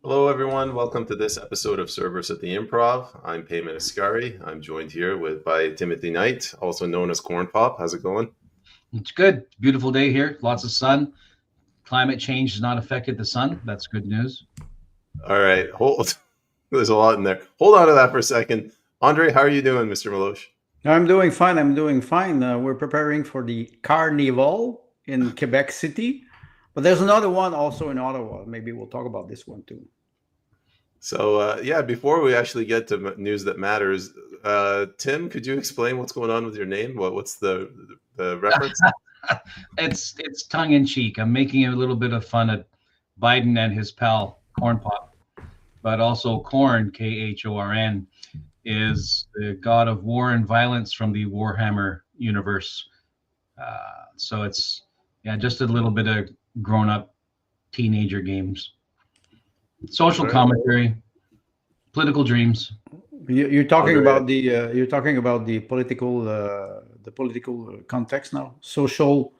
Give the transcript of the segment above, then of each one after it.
Hello, everyone. Welcome to this episode of Cerberus at the Improv. I'm Peyman Ascari. I'm joined here by Timothy Knight, also known as Corn Pop. How's it going? It's good. Beautiful day here. Lots of sun. Climate change has not affected the sun. That's good news. All right. There's a lot in there. Hold on to that for a second. Andre, how are you doing, Mr. Maloche? I'm doing fine. We're preparing for the Carneyval in Quebec City. But there's another one also in Ottawa. Maybe we'll talk about this one too. So, before we actually get to news that matters, Tim, could you explain what's going on with your name? What's the reference? It's tongue in cheek. I'm making a little bit of fun at Biden and his pal Corn Pop, but also Corn, Khorn, is the god of war and violence from the Warhammer universe. So it's just a little bit of grown-up teenager games, social commentary, political dreams. You're talking about the political context now. Social,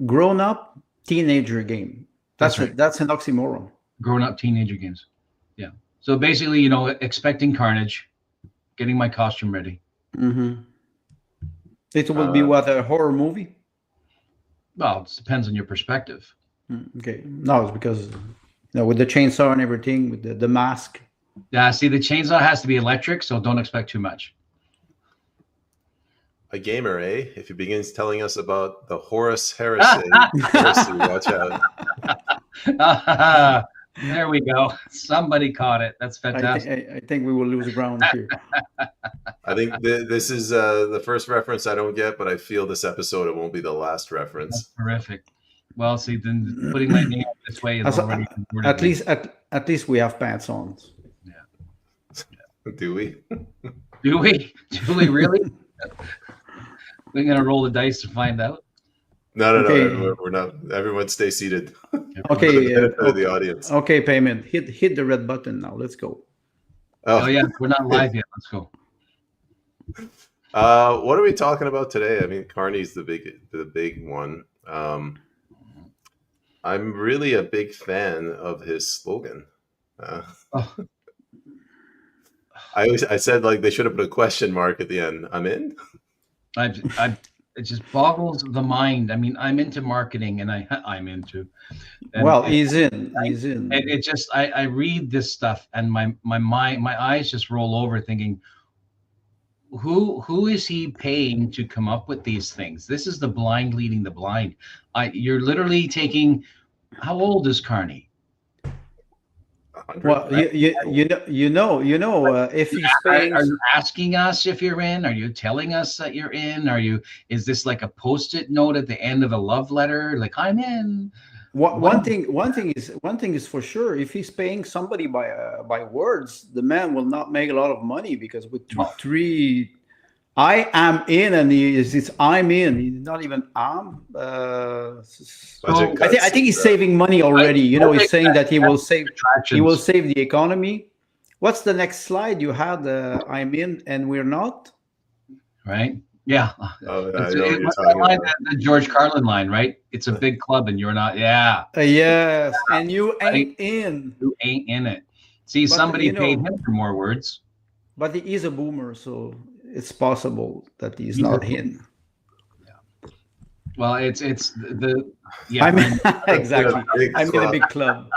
grown-up teenager game. That's right. That's an oxymoron. Grown-up teenager games. Yeah. So basically, expecting carnage, getting my costume ready. Mm-hmm. It will be what, a horror movie? Well, it depends on your perspective. Okay. No, it's because with the chainsaw and everything, with the mask. Yeah, see, the chainsaw has to be electric, so don't expect too much. A gamer, eh? If he begins telling us about the Horus heresy, watch out. There we go. Somebody caught it. That's fantastic. I think we will lose ground here. I think this is the first reference I don't get, but I feel this episode it won't be the last reference. That's terrific. Well, see, then putting my name this way is already at least we have pants on. Yeah. Do we? Do we? Do we really? We're gonna roll the dice to find out. No, we're not. Everyone, stay seated. Okay, for the audience. Okay, Peyman, hit the red button now. Let's go. Oh yeah, we're not live yet. Let's go. What are we talking about today? I mean, Carney's the big one. I'm really a big fan of his slogan. I said they should have put a question mark at the end. I'm in. It just boggles the mind. I mean, I'm into marketing, and I'm into. He's in. It just I read this stuff, and my eyes just roll over, thinking, who is he paying to come up with these things? This is the blind leading the blind. You're literally taking. How old is Carney? Well, if he's paying, are you asking us if you're in? Are you telling us that you're in? Is this like a post-it note at the end of a love letter? Like, I'm in. One thing is for sure. If he's paying somebody by words, the man will not make a lot of money, because with three, I am in, and it's I'm in. He's not even am. I think he's saving money already. He's saying that he will save the economy. What's the next slide you had? I'm in and we're not. Right. Yeah. The George Carlin line, right? It's a big club and you're not. Yeah. Yes, and you ain't in. You ain't in it. See, somebody paid him for more words. But he is a boomer, so it's possible that he's not in. Yeah. Well, it's the. Yeah. I mean, exactly. I'm in a big club.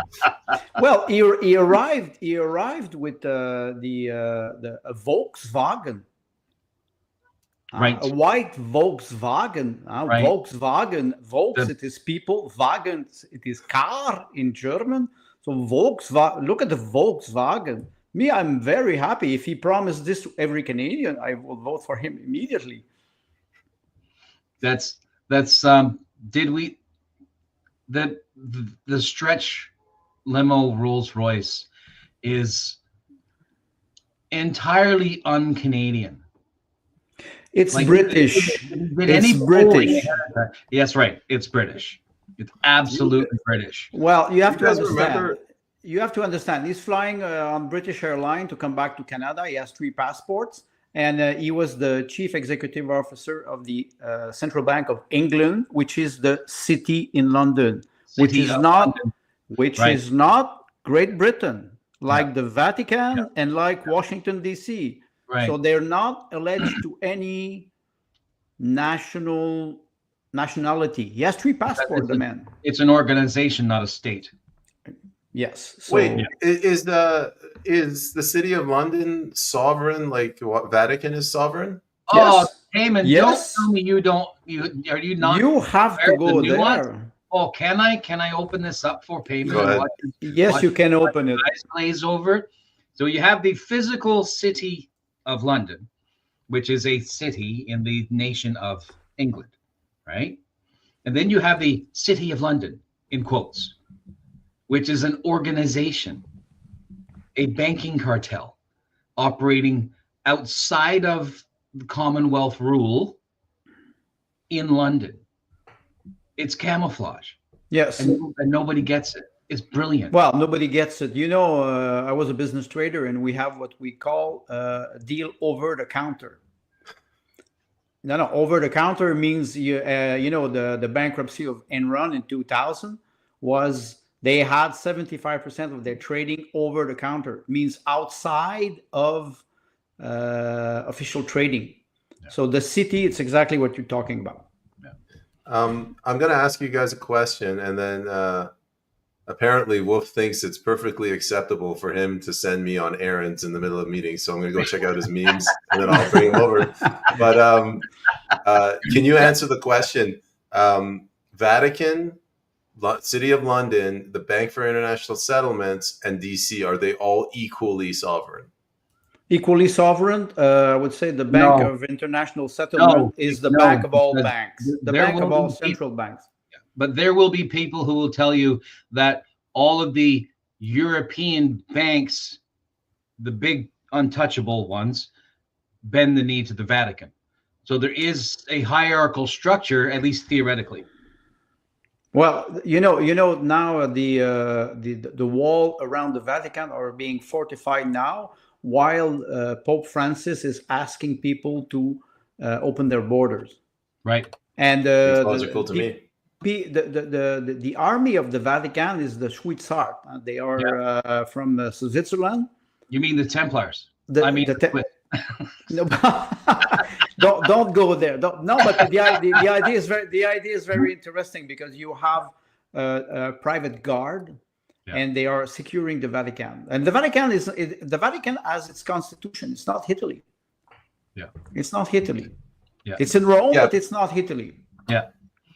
Well, he arrived with the Volkswagen. Right. A white Volkswagen. Right. Volkswagen. It is people. Wagen, it is car in German. So Volkswagen. Look at the Volkswagen. Me, I'm very happy. If he promised this to every Canadian, I will vote for him immediately. That's did we the stretch limo Rolls Royce is entirely un-Canadian. It's British. It's British. Yes, right. It's British. It's absolutely British. Well, you have to understand. You have to understand. He's flying on British Airlines to come back to Canada. He has 3 passports, and he was the chief executive officer of the Central Bank of England, which is the city in London, which is not Great Britain, like the Vatican, and like Washington, D.C. Right. So they're not alleged to any nationality. He has 3 passports, the man. It's an organization, not a state. Yes. So, Wait, is the city of London sovereign like what Vatican is sovereign? Oh, yes. Peyman, Yes. don't tell me you don't. Are you not? You have to go there. Oh, can I? Can I open this up for Peyman? Go ahead. Yes, you can open it. Eyes glaze over. So you have the physical city of London, which is a city in the nation of England, right? And then you have the City of London, in quotes, which is an organization, a banking cartel operating outside of the Commonwealth rule in London. It's camouflage. Yes. And nobody gets it. It's brilliant. Well, nobody gets it. I was a business trader, and we have what we call a deal over the counter. No, over the counter means the bankruptcy of Enron in 2000 was they had 75% of their trading over the counter. It means outside of official trading. Yeah. So the city, it's exactly what you're talking about. Yeah. I'm going to ask you guys a question, and then apparently Wolf thinks it's perfectly acceptable for him to send me on errands in the middle of meetings. So I'm going to go check out his memes, and then I'll bring him over. But can you answer the question? Vatican, City of London, the Bank for International Settlements, and DC, are they all equally sovereign? Equally sovereign? I would say the Bank of International Settlement is the bank of all banks, the bank of all central banks. But there will be people who will tell you that all of the European banks, the big untouchable ones, bend the knee to the Vatican. So there is a hierarchical structure, at least theoretically. Well, now the wall around the Vatican are being fortified now, while Pope Francis is asking people to open their borders. Right. And it's logical to me. The army of the Vatican is the Schweizart. They are from Switzerland. You mean the Templars? No, don't go there. But the idea is very interesting because you have a private guard, and they are securing the Vatican. And the Vatican has its constitution. It's not Italy. Yeah, it's not Italy. Yeah, it's in Rome, but it's not Italy. Yeah.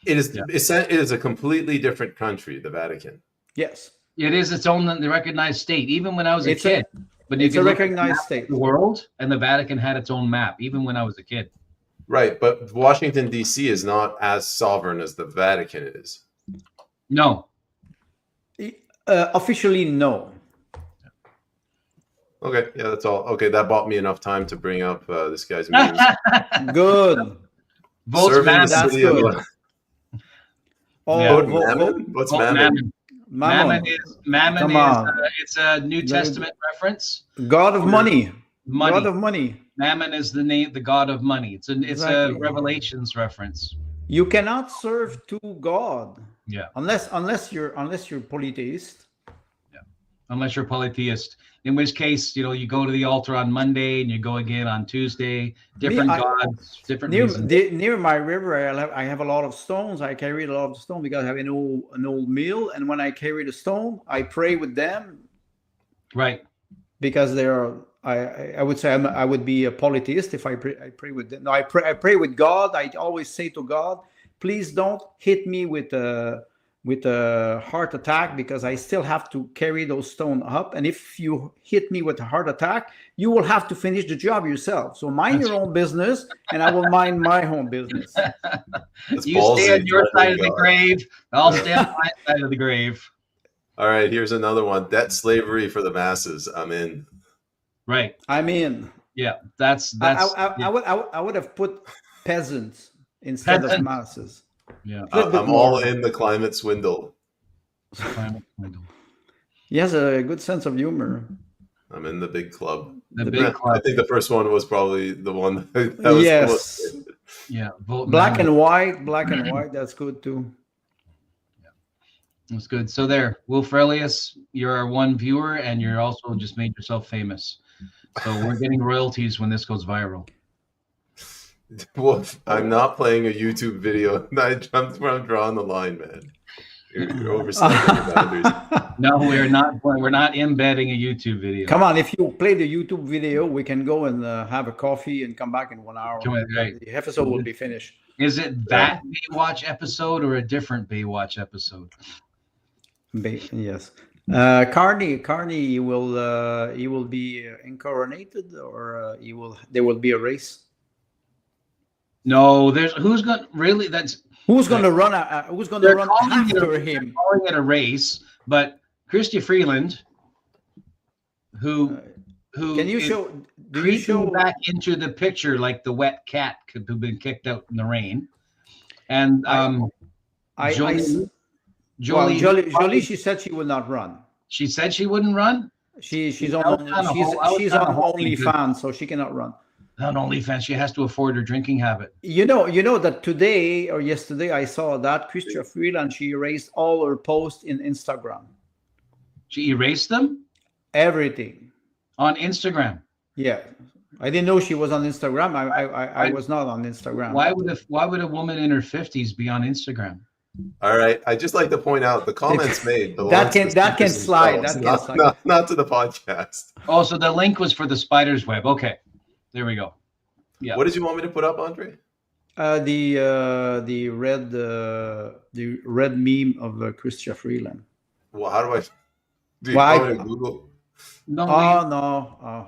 It is a completely different country, the Vatican. Yes. It is its own recognized state, even when I was a kid. But it's a recognized state. The world, and the Vatican had its own map, even when I was a kid. Right, but Washington, D.C. is not as sovereign as the Vatican is. No. Officially, no. Okay, yeah, that's all. Okay, that bought me enough time to bring up this guy's memes. Good. Votes Mammon. That's good. What's Mammon? Mammon is it's a New Testament reference. God of money. God of money. Mammon is the name, the god of money. It's a Revelations reference. You cannot serve to God. Yeah. Unless you're polytheist. Yeah. Unless you're polytheist. In which case, you go to the altar on Monday and you go again on Tuesday. Different gods, different reasons. Near my river, I have a lot of stones. I carry a lot of stones because I have an old mill. And when I carry the stone, I pray with them. Right. Because they are, I would say I would be a polytheist if I pray with them. No, I pray with God. I always say to God, please don't hit me with a heart attack, because I still have to carry those stones up. And if you hit me with a heart attack, you will have to finish the job yourself. So mind your own business, and I will mind my own business. You stay on your side of the grave. I'll stay on my side of the grave. All right, here's another one. Debt slavery for the masses. I'm in. Right. I'm in. Yeah, that's. I would have put peasants instead of masses. Yeah, I'm all in the climate swindle. He has a good sense of humor. I'm in the big club. The big club. I think the first one was probably the one that was yes. Yeah. Black and white. That's good too. Yeah. That's good. So there, Wolf Aurelius, you're our one viewer, and you're also just made yourself famous. So we're getting royalties when this goes viral. Well, I'm not playing a YouTube video. I'm drawing the line, man. You're overstepping the boundaries. No, we're not. We're not embedding a YouTube video. Come on, if you play the YouTube video, we can go and have a coffee and come back in 1 hour. Right. The episode will be finished. Is it that Baywatch episode or a different Baywatch episode? Yes. Carney he will be incoronated, or there will be a race. No, there's who's going really. Who's going to run? Who's going to run after him? Calling it a race, but Chrystia Freeland, who can you show? Do you show back into the picture like the wet cat could have been kicked out in the rain? And Jolie, she said she would not run. She said she wouldn't run. She's on OnlyFans, so she cannot run. On OnlyFans, she has to afford her drinking habit. You know that today or yesterday I saw that Chrystia Freeland, she erased all her posts in Instagram. She erased them? Everything. On Instagram? Yeah. I didn't know she was on Instagram. I was not on Instagram. Why would a woman in her 50s be on Instagram? All right. I just like to point out the comments made. That can slide. Not to the podcast. Oh, so the link was for the spider's web. Okay. There we go. Yeah. What did you want me to put up, Andre? The red meme of Chrystia Freeland. Well, how do I? Do you Why? want me to Google? No.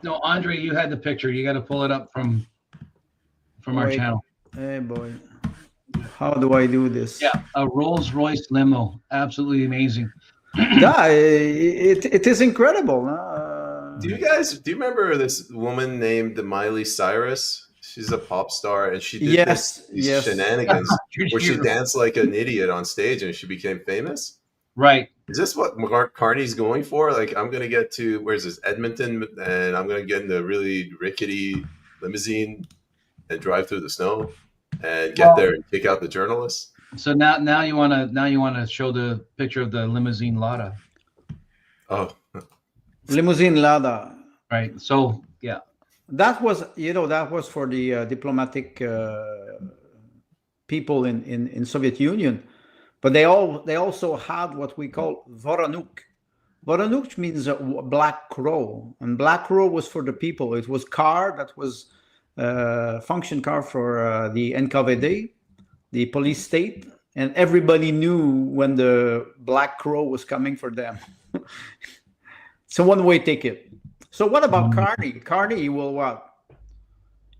No, Andre, you had the picture. You got to pull it up from our channel. Hey, boy. How do I do this? Yeah, a Rolls Royce limo. Absolutely amazing. Yeah, it is incredible. Do you remember this woman named Miley Cyrus? She's a pop star, and she did these shenanigans where she danced like an idiot on stage, and she became famous. Right. Is this what Carney's going for? Like, I'm going to get to, where's this, Edmonton, and I'm going to get in the really rickety limousine and drive through the snow and get there and kick out the journalists. So now you want to show the picture of the limousine Lada. Oh. Limousine Lada. Right. So, yeah. That was for the diplomatic people in Soviet Union. But they also had what we call Voronuk. Voronuk means a black crow, and black crow was for the people. It was car that was function car for the NKVD, the police state, and everybody knew when the black crow was coming for them. It's a one-way ticket. So what about Carney? Carney, he will what?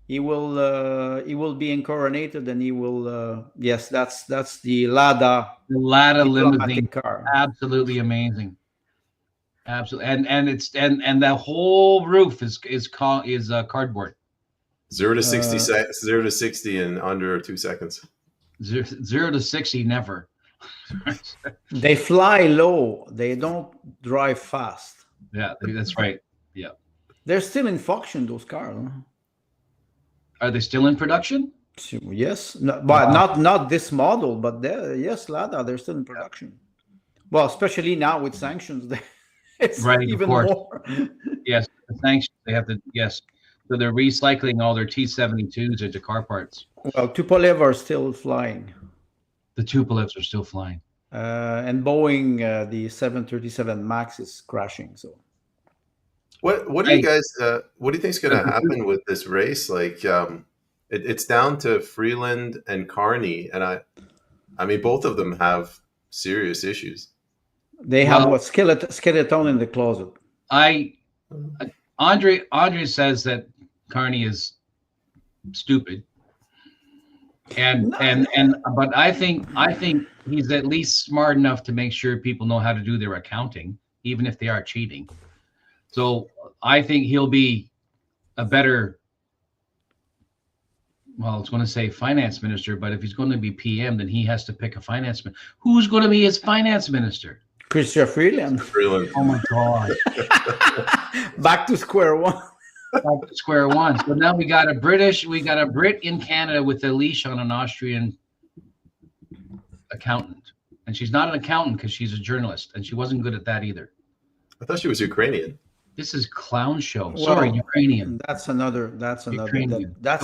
He will be incoronated, and he will. Yes, that's the Lada. The Lada limousine car. Absolutely amazing. Absolutely, and the whole roof is cardboard. 0 to 60 0 to 60 in under 2 seconds. 0 to 60 never. They fly low. They don't drive fast. Yeah, that's right. Yeah, they're still in function, those cars. Huh? Are they still in production? Yes, but not this model, but yes, Lada, they're still in production. Well, especially now with sanctions, it's right, even more. Yes, the sanctions, they have to, yes. So they're recycling all their T-72s into car parts. Well, Tupolev are still flying. The Tupolevs are still flying. And Boeing, the 737 MAX is crashing. So, what do you guys? What do you think is going to happen with this race? Like, it's down to Freeland and Carney, and I mean, both of them have serious issues. They have what skeleton in the closet. Andre says that Carney is stupid. But I think he's at least smart enough to make sure people know how to do their accounting, even if they are cheating. So I think he'll be a better, well, I was going to say finance minister, but if he's going to be PM, then he has to pick a finance minister. Who's going to be his finance minister? Chrystia Freeland. Oh my God. Back to square one. Back to square one. So now we got a Brit in Canada with a leash on an Austrian accountant. And she's not an accountant because she's a journalist, and she wasn't good at that either. I thought she was Ukrainian. This is clown show. Well, Sorry, Ukrainian. That's another Ukrainian. death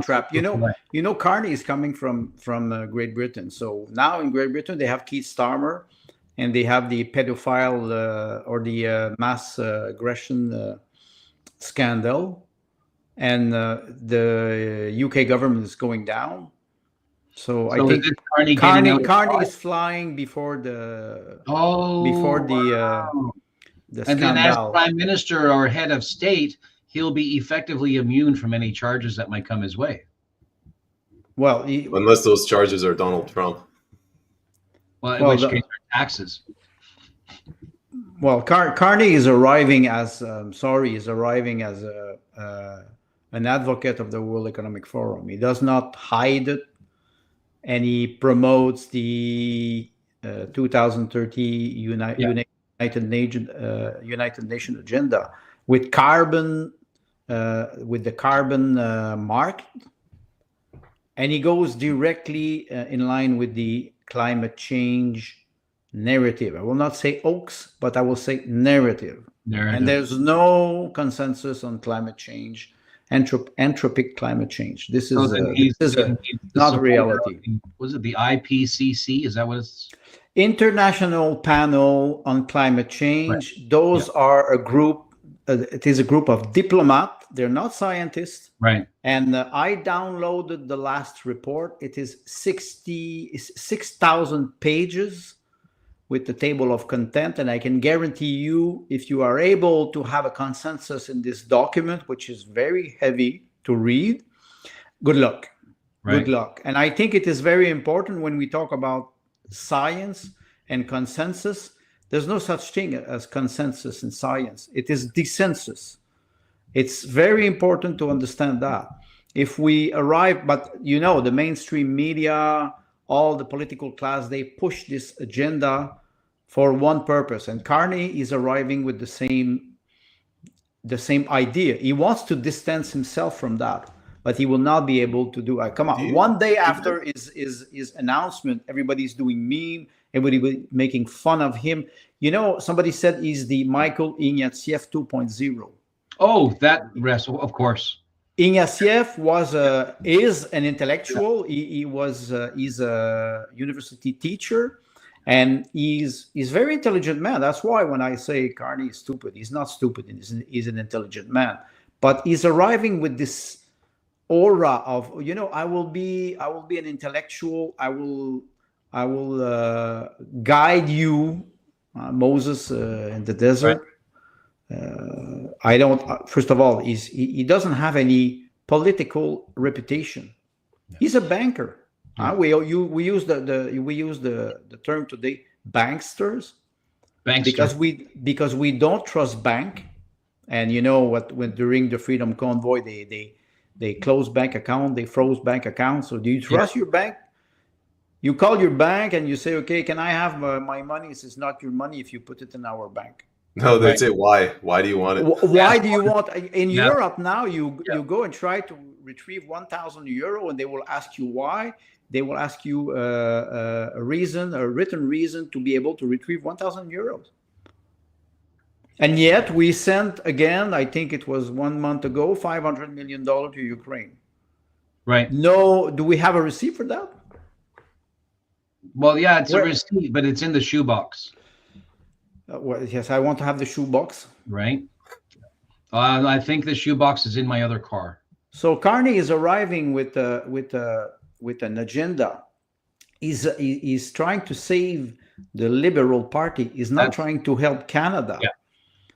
trap. You know, Carney is coming from Great Britain. So now in Great Britain they have Keith Starmer, and they have the pedophile or the mass aggression scandal, and the UK government is going down. So I think Carney is flying before the the and scandal. then as prime minister or head of state, he'll be effectively immune from any charges that might come his way. Well, unless those charges are Donald Trump. Well, in which case, taxes. Well, Carney is arriving as an advocate of the World Economic Forum. He does not hide it, and he promotes the 2030 United Nations agenda with the carbon market, and he goes directly in line with the climate change narrative. I will not say hoax, but I will say narrative. And there's no consensus on climate change, entropic climate change. This is not reality. Was it the IPCC? Is that what it's? International Panel on Climate Change. Right. Those are a group. It is a group of diplomats. They're not scientists. Right. And I downloaded the last report. It is 6,000 pages with the table of content. And I can guarantee you, if you are able to have a consensus in this document, which is very heavy to read, good luck. Right. Good luck. And I think it is very important when we talk about science and consensus. There's no such thing as consensus in science. It is dissensus. It's very important to understand that. If we arrive, but you know, the mainstream media, all the political class, they push this agenda for one purpose. And Carney is arriving with the same idea. He wants to distance himself from that, but he will not be able to do it. Come on, one day after his announcement, everybody's doing meme, everybody making fun of him. You know, somebody said he's the Michael Ignatieff 2.0. Oh, that wrestle, of course. Ignatieff is an intellectual. He's a university teacher, and he's a very intelligent man. That's why when I say Carney is stupid, he's not stupid. He's an intelligent man, but he's arriving with this aura of, you know, I will be an intellectual. I will guide you, Moses in the desert. Right. First of all, he doesn't have any political reputation. Yeah. He's a banker. Yeah. We use the term today, banksters, because we don't trust bank. And you know what? When during the Freedom Convoy, they closed bank account, they froze bank accounts. So do you trust your bank? You call your bank and you say, okay, can I have my money? It's not your money if you put it in our bank. No, they'd say, why? Why do you want it? Why do you want? In Europe now, you go and try to retrieve 1,000 euro, and they will ask you why. They will ask you a written reason to be able to retrieve 1,000 euros. And yet we sent again, I think it was 1 month ago, $500 million to Ukraine. Right. No, do we have a receipt for that? Well, yeah, it's a receipt, but it's in the shoebox. Well, yes, I want to have the shoebox. Right. I think the shoebox is in my other car. So Carney is arriving with an agenda. He's trying to save the Liberal Party. He's not trying to help Canada.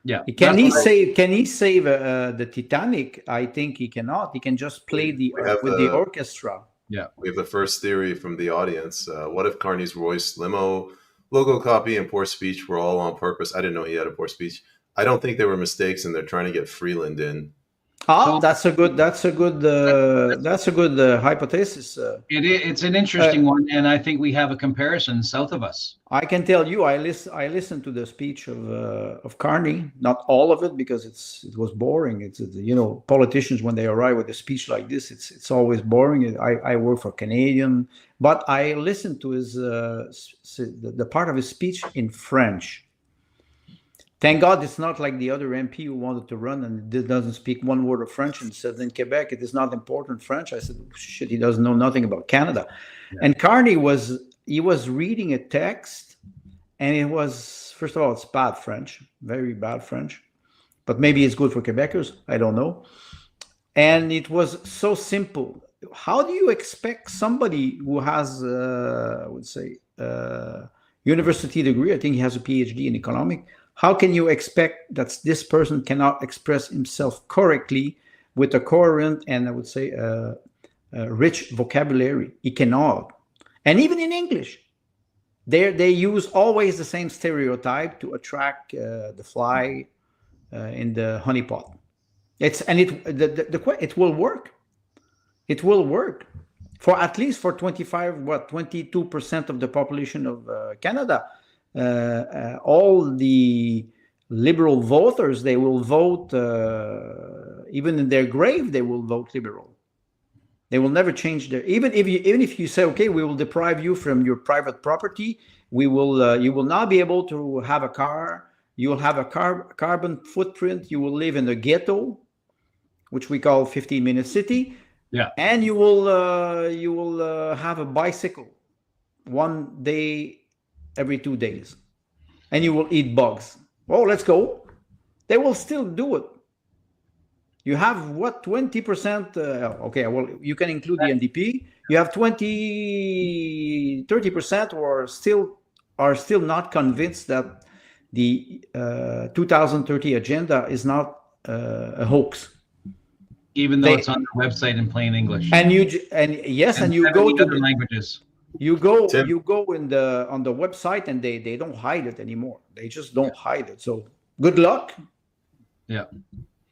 Yeah. Can he save the Titanic? I think he cannot. He can just play with the orchestra. Yeah. We have the first theory from the audience. What if Carney's Royce limo, logo copy, and poor speech were all on purpose? I didn't know he had a poor speech. I don't think they were mistakes, and they're trying to get Freeland in. Ah, that's a good hypothesis. It's an interesting one, and I think we have a comparison south of us. I can tell you, I listened to the speech of Carney, not all of it because it was boring. It's politicians when they arrive with a speech like this, it's always boring. I work for Canadian, but I listened to his the part of his speech in French. Thank God it's not like the other MP who wanted to run and doesn't speak one word of French and said in Quebec it is not important French. I said, shit, he doesn't know nothing about Canada. Yeah. And Carney was reading a text, and it was, first of all, it's bad French, very bad French, but maybe it's good for Quebecers, I don't know. And it was so simple. How do you expect somebody who has, I would say, university degree, I think he has a PhD in economics, how can you expect that this person cannot express himself correctly with a coherent and I would say rich vocabulary? He cannot. And even in English, they use always the same stereotype to attract the fly in the honeypot. It will work. It will work for at least for 22% of the population of Canada. All the liberal voters, they will vote, even in their grave, they will vote liberal. They will never change their, even if you say, okay, we will deprive you from your private property, you will not be able to have a car, you will have a carbon footprint, you will live in a ghetto, which we call 15-minute city. Yeah. And you will have a bicycle one day every 2 days, and you will eat bugs. Oh, let's go. They will still do it. You have what, 20%? Okay, well, you can include the NDP. You have 30% are still not convinced that the 2030 agenda is not a hoax. Even though it's on their website in plain English. And you go to other languages. You go on the website, and they don't hide it anymore. They just don't hide it. So good luck. Yeah.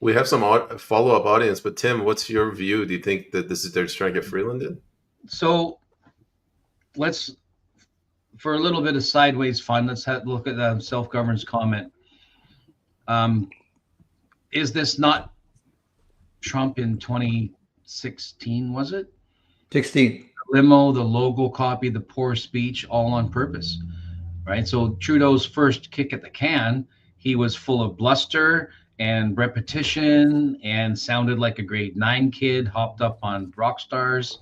We have some follow-up audience, but Tim, what's your view? Do you think that this is they're just trying to get Freeland in? So let's, for a little bit of sideways fun, let's look at the self-governance comment. Is this not Trump in 2016, was it? 16. Limo, the logo copy, the poor speech, all on purpose, right? So Trudeau's first kick at the can, he was full of bluster and repetition and sounded like a grade 9 kid hopped up on rock stars,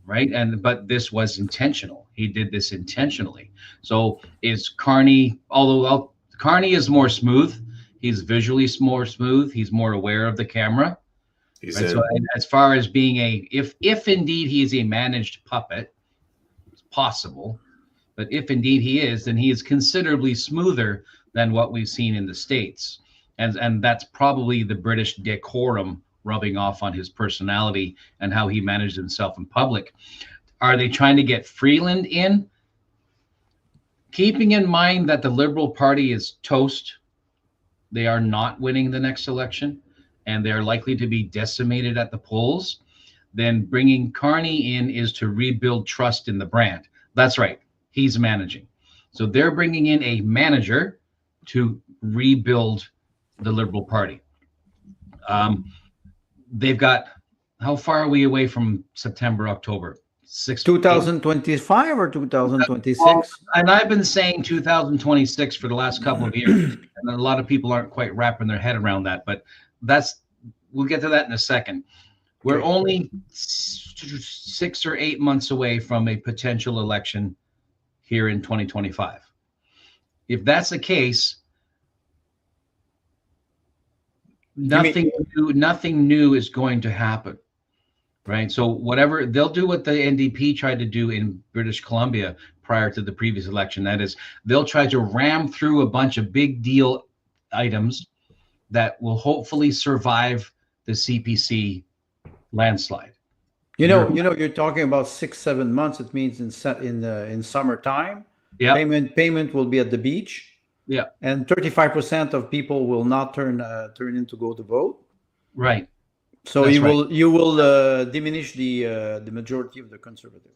right? But this was intentional. He did this intentionally. So is Carney, although Carney is more smooth, he's visually more smooth, he's more aware of the camera. Right? So as far as being if indeed he is a managed puppet, it's possible, but if indeed he is, then he is considerably smoother than what we've seen in the States. And that's probably the British decorum rubbing off on his personality and how he managed himself in public. Are they trying to get Freeland in? Keeping in mind that the Liberal Party is toast, they are not winning the next election, and they're likely to be decimated at the polls, then bringing Carney in is to rebuild trust in the brand. That's right. He's managing. So they're bringing in a manager to rebuild the Liberal Party. They've got, how far are we away from September, October? 2025 or 2026? And I've been saying 2026 for the last couple of years, and a lot of people aren't quite wrapping their head around that, but we'll get to that in a second. We're only 6 or 8 months away from a potential election here in 2025. If that's the case, nothing new is going to happen, right? So whatever they'll do, what the NDP tried to do in British Columbia prior to the previous election, that is, they'll try to ram through a bunch of big deal items that will hopefully survive the CPC landslide. You're talking about 6-7 months. It means in summertime. Yeah. Peyman will be at the beach. Yeah. And 35% of people will not turn in to go to vote. Right. So That's you will diminish the majority of the Conservative.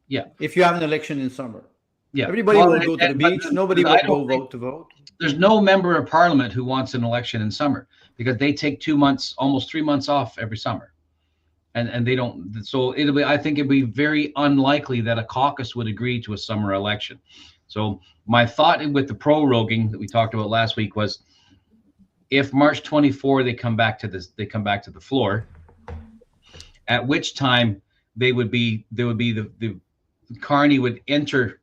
Yeah. If you have an election in summer, Yeah. everybody will go to the beach. Nobody will go vote to vote. There's no member of parliament who wants an election in summer because they take 2 months, almost 3 months off every summer. And they don't. So I think it'd be very unlikely that a caucus would agree to a summer election. So my thought with the proroguing that we talked about last week was, if March 24 they come back to the floor, at which time there would be the Carney would enter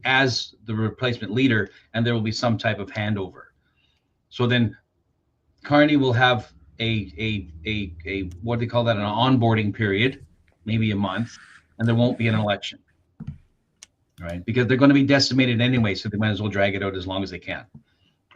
as the replacement leader, and there will be some type of handover. So then Carney will have a what do they call that, an onboarding period, maybe a month, and there won't be an election, right? Because they're going to be decimated anyway, so they might as well drag it out as long as they can,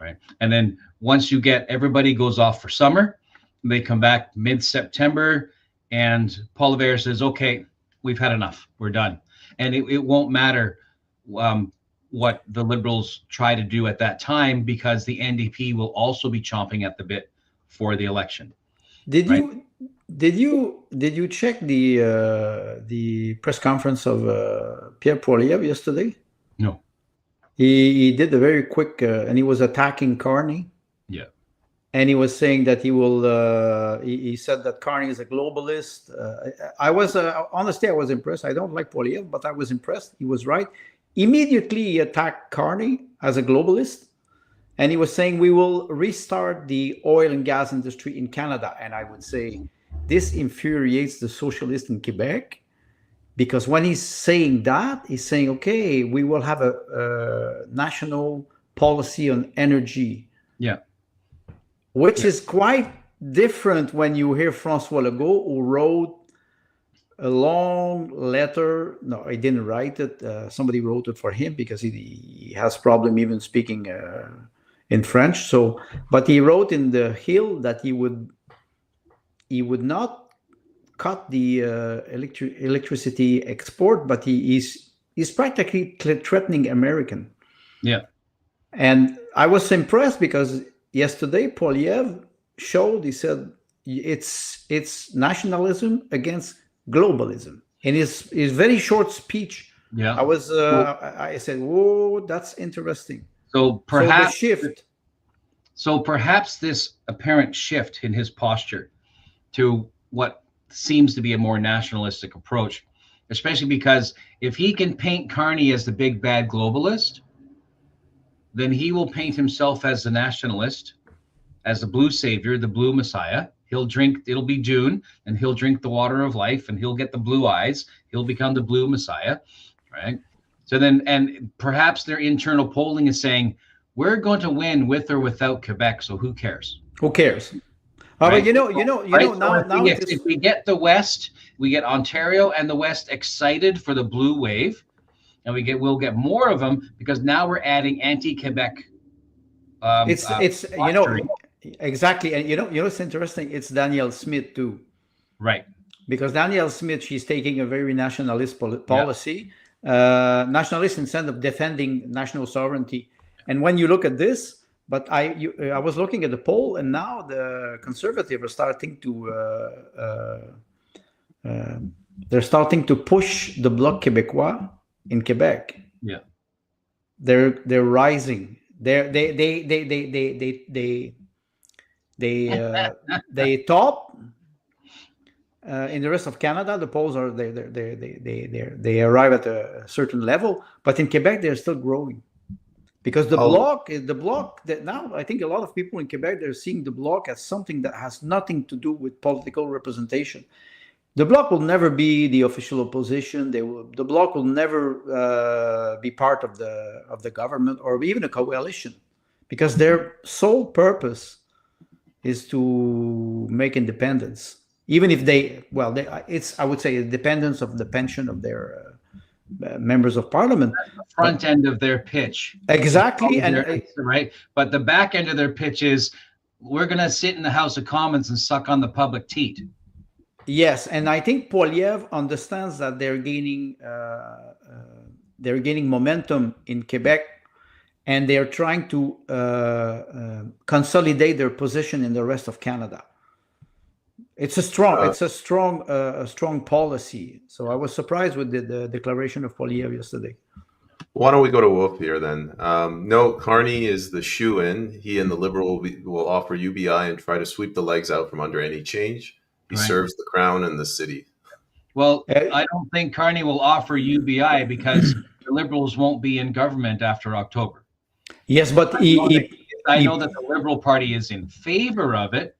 right? And then once you get everybody goes off for summer, they come back mid-September, and Paul Revere says, okay, we've had enough, we're done. And it won't matter what the Liberals try to do at that time, because the NDP will also be chomping at the bit for the election. Did you check the press conference of Pierre Poilievre yesterday? No. He did a very quick and he was attacking Carney. Yeah. And he was saying that he will. He said that Carney is a globalist. I was honestly, I was impressed. I don't like Poilievre, but I was impressed. He was right. Immediately, he attacked Carney as a globalist, and he was saying we will restart the oil and gas industry in Canada. And I would say this infuriates the socialists in Quebec, because when he's saying that, he's saying, okay, we will have a national policy on energy. Yeah. Which is quite different when you hear François Legault, who wrote a long letter. No, I didn't write it. Somebody wrote it for him because he has problem even speaking in French. So, but he wrote in the Hill that he would not cut the electricity export, but he's practically threatening American. Yeah. And I was impressed because yesterday Poilievre showed, he said it's nationalism against globalism. In his very short speech, yeah, I said, whoa, that's interesting. So perhaps the shift. So perhaps this apparent shift in his posture to what seems to be a more nationalistic approach, especially because if he can paint Carney as the big bad globalist, then he will paint himself as the nationalist, as the blue savior, the blue messiah. It'll be June, and he'll drink the water of life, and he'll get the blue eyes. He'll become the blue messiah, right? So then, and perhaps their internal polling is saying, we're going to win with or without Quebec, so who cares? Who cares? Right? But if we get the West, we get Ontario and the West excited for the blue wave, and we'll get more of them because now we're adding anti-Quebec. Exactly, and it's interesting. It's Danielle Smith too, right? Because Danielle Smith, she's taking a very nationalist policy, nationalist instead of defending national sovereignty. And when you look at this, but I was looking at the poll, and now the Conservatives are starting to they're starting to push the Bloc Québécois in Quebec. Yeah, they're rising. They top in the rest of Canada. The polls are they arrive at a certain level, but in Quebec they're still growing. Because the bloc that now I think a lot of people in Quebec, they're seeing the bloc as something that has nothing to do with political representation. The bloc will never be the official opposition. The bloc will never be part of the government or even a coalition, because their sole purpose is to make independence. Even if I would say a dependence of the pension of their members of parliament. The front end of their pitch. Exactly. Right. But the back end of their pitch is, we're going to sit in the House of Commons and suck on the public teat. Yes. And I think Poilievre understands that they're gaining momentum in Quebec, and they're trying to consolidate their position in the rest of Canada. It's a strong policy. So I was surprised with the declaration of Poilievre yesterday. Why don't we go to Wolf here then? No, Carney is the shoe-in. He and the Liberal will offer UBI and try to sweep the legs out from under any change. He serves the Crown and the city. Well, I don't think Carney will offer UBI because the Liberals won't be in government after October. Yes, but I know that the Liberal Party is in favor of it,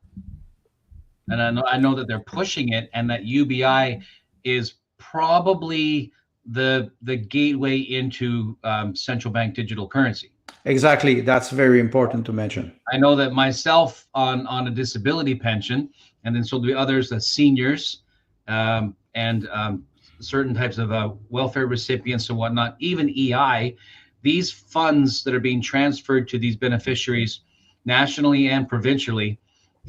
and I know that they're pushing it, and that UBI is probably the gateway into central bank digital currency. Exactly, that's very important to mention. I know that myself on a disability pension, and then so the others, the seniors, and certain types of welfare recipients and whatnot, even EI, these funds that are being transferred to these beneficiaries nationally and provincially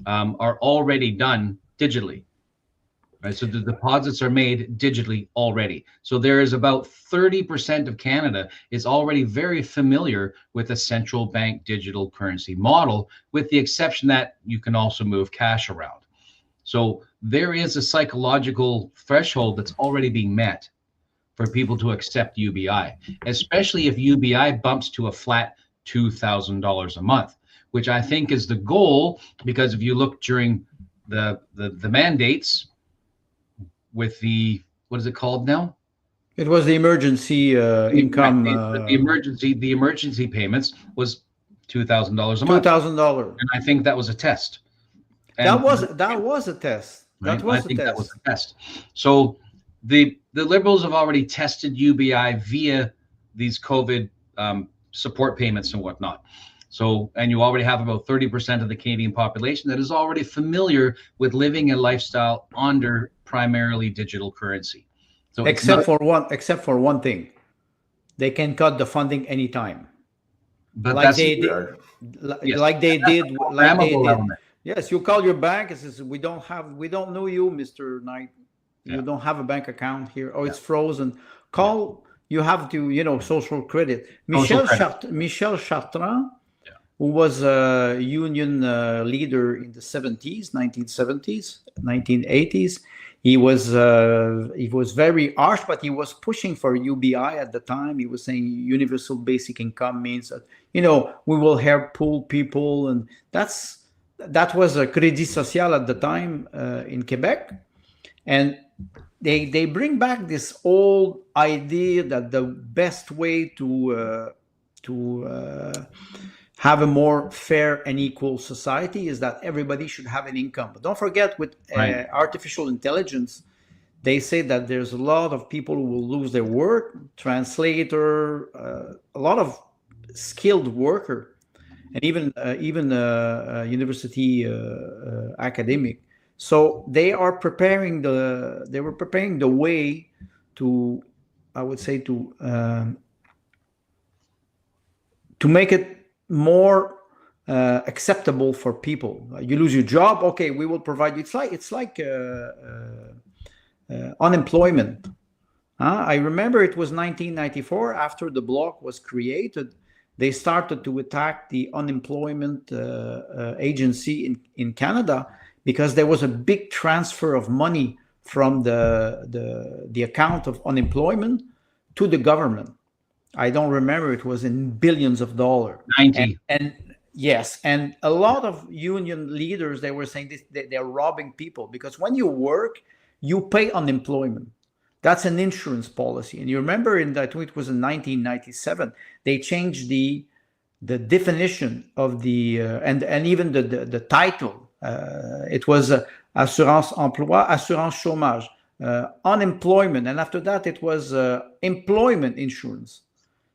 are already done digitally. Right, so the deposits are made digitally already. So there is about 30% of Canada is already very familiar with a central bank digital currency model, with the exception that you can also move cash around. So there is a psychological threshold that's already being met for people to accept UBI, especially if UBI bumps to a flat $2,000 a month, which I think is the goal, because if you look during the mandates with the, what is it called now? It was the emergency income. The emergency payments was $2,000 a month. $2,000, and I think that was a test. And that was a test. Right? That was a test. So the Liberals have already tested UBI via these COVID support payments and whatnot. So, and you already have about 30% of the Canadian population that is already familiar with living a lifestyle under primarily digital currency. So except for one thing, they can cut the funding anytime. But like they did. Yes, you call your bank and says, we don't know you, Mr. Knight. You don't have a bank account here. Oh, it's frozen. Call. You have to, social credit. Michel Chartrand, who was a union leader in the 1970s, 1980s. He was very harsh, but he was pushing for UBI at the time. He was saying universal basic income means that, we will help poor people. And that was a Crédit Social at the time in Quebec. And they bring back this old idea that the best way to have a more fair and equal society is that everybody should have an income. But don't forget, with artificial intelligence, they say that there's a lot of people who will lose their work, translator, a lot of skilled worker, and even university academic. So they were preparing the way to, I would say, to make it more acceptable for people. You lose your job, okay, we will provide you. It's like unemployment. I remember it was 1994, after the bloc was created, they started to attack the unemployment agency in Canada, because there was a big transfer of money from the account of unemployment to the government. I don't remember, it was in billions of dollars. 90. And yes, and a lot of union leaders, they were saying this, they're robbing people, because when you work, you pay unemployment. That's an insurance policy. And you remember, I think it was in 1997, they changed the definition of the and even the title. It was assurance emploi, assurance chômage, unemployment, and after that it was employment insurance.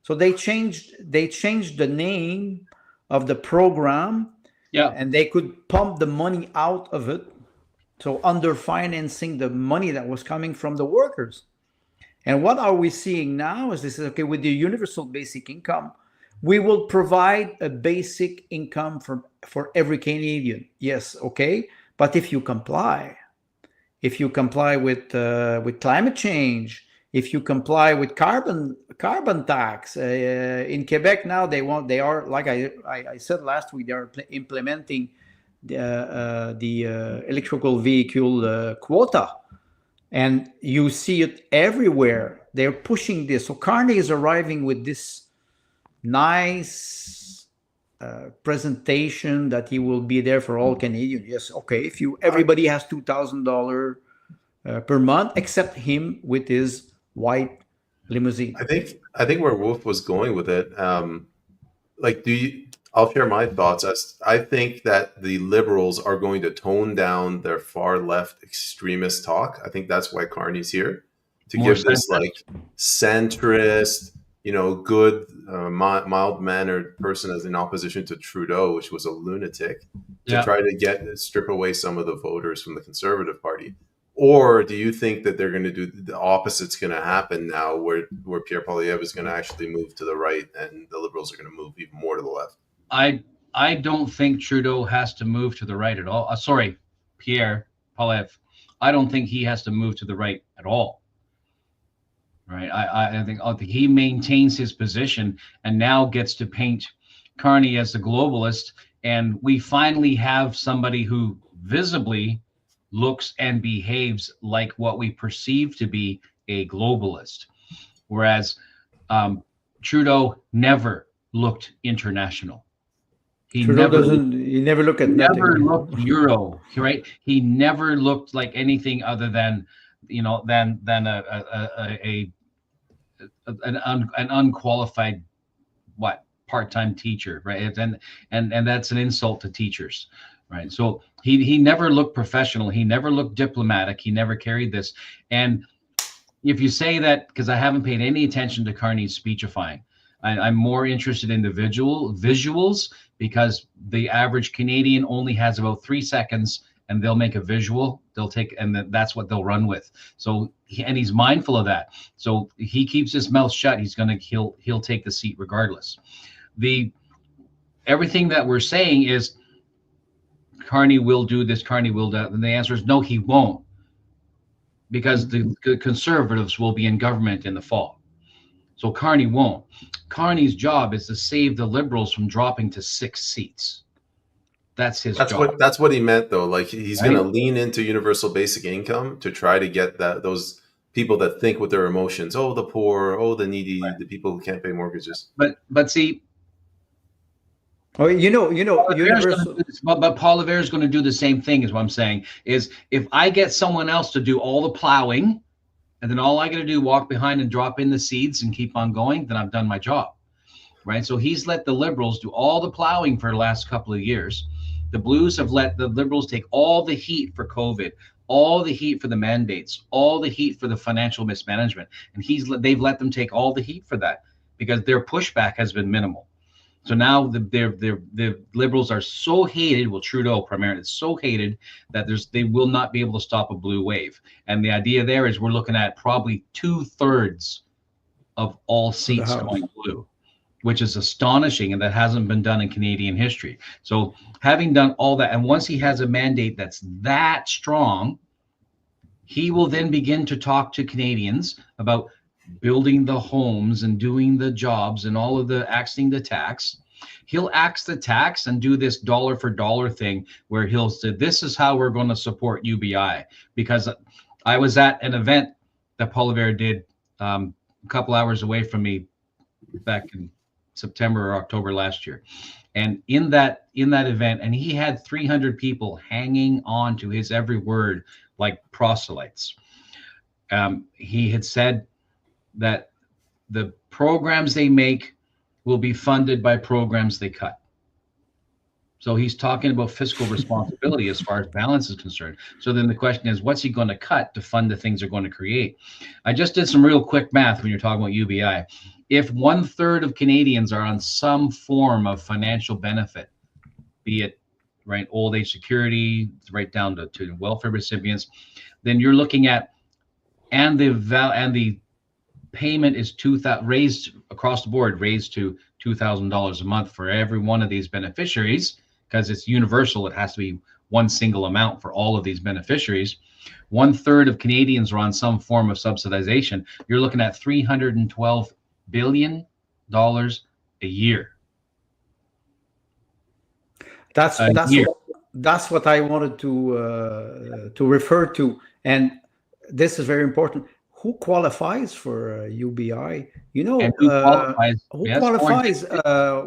So they changed the name of the program, and they could pump the money out of it, so underfinancing the money that was coming from the workers. And what are we seeing now is this is okay, with the universal basic income, we will provide a basic income for every Canadian. Yes, okay, but if you comply with climate change, if you comply with carbon tax, in Quebec now they are, like I said last week, they are implementing the electrical vehicle quota, and you see it everywhere. They're pushing this. So Carney is arriving with this nice presentation that he will be there for all Canadians. Yes, okay. If everybody has $2,000 per month, except him with his white limousine. I think where Wolf was going with it, I'll share my thoughts. I think that the Liberals are going to tone down their far left extremist talk. I think that's why Carney's here, to More give this like centrist, good, mild-mannered person as in opposition to Trudeau, which was a lunatic, to try to strip away some of the voters from the Conservative Party. Or do you think that they're going to do the opposite's going to happen now, where Pierre Poilievre is going to actually move to the right and the Liberals are going to move even more to the left? I don't think Trudeau has to move to the right at all. Sorry, Pierre Poilievre. I don't think he has to move to the right at all. Right. I think he maintains his position and now gets to paint Carney as the globalist. And we finally have somebody who visibly looks and behaves like what we perceive to be a globalist. Whereas Trudeau never looked international. He never looked at nothing. Never looked Euro, right? He never looked like anything other than, than an unqualified part-time teacher, right? And that's an insult to teachers, right? So he never looked professional. He never looked diplomatic. He never carried this. And if you say that, because I haven't paid any attention to Carney's speechifying, I'm more interested in the visuals, because the average Canadian only has about 3 seconds, and they'll make a visual. They'll take, and that's what they'll run with. So, he's mindful of that. So he keeps his mouth shut. He'll take the seat regardless. Everything that we're saying is Carney will do this, Carney will do that. And the answer is no, he won't, because the Conservatives will be in government in the fall. So Carney won't. Carney's job is to save the Liberals from dropping to 6 seats. That's his job. That's what he meant, though. Like, he's going to lean into universal basic income to try to get those people that think with their emotions. Oh, the poor. Oh, the needy. Right. The people who can't pay mortgages. But see. Oh, But Poilievre is going to do the same thing. Is what I'm saying. Is if I get someone else to do all the plowing, and then all I got to do walk behind and drop in the seeds and keep on going, then I've done my job, right? So he's let the Liberals do all the plowing for the last couple of years. The Blues have let the Liberals take all the heat for COVID, all the heat for the mandates, all the heat for the financial mismanagement, and they've let them take all the heat for that because their pushback has been minimal. So now the Liberals are so hated, well, Trudeau primarily is so hated that they will not be able to stop a blue wave. And the idea there is we're looking at probably 2/3 of all seats going blue, which is astonishing, and that hasn't been done in Canadian history. So having done all that, and once he has a mandate that's that strong, he will then begin to talk to Canadians about building the homes and doing the jobs and all of the axing the tax. He'll axe the tax and do this dollar for dollar thing where he'll say, this is how we're going to support UBI. Because I was at an event that Poilievre did a couple hours away from me back in September or October last year. And in that event, and he had 300 people hanging on to his every word like proselytes. He had said that the programs they make will be funded by programs they cut. So he's talking about fiscal responsibility as far as balance is concerned. So then the question is, what's he going to cut to fund the things they're going to create? I just did some real quick math when you're talking about UBI. If 1/3 of Canadians are on some form of financial benefit, be it right old age security, right down to welfare recipients, then you're looking at, and the payment is raised across the board, raised to $2,000 a month for every one of these beneficiaries, because it's universal. It has to be one single amount for all of these beneficiaries. 1/3 of Canadians are on some form of subsidization. You're looking at $312 billion a year. That's that's what I wanted to refer to, and this is very important. Who qualifies for UBI? You know, And who qualifies? who Yes, qualifies?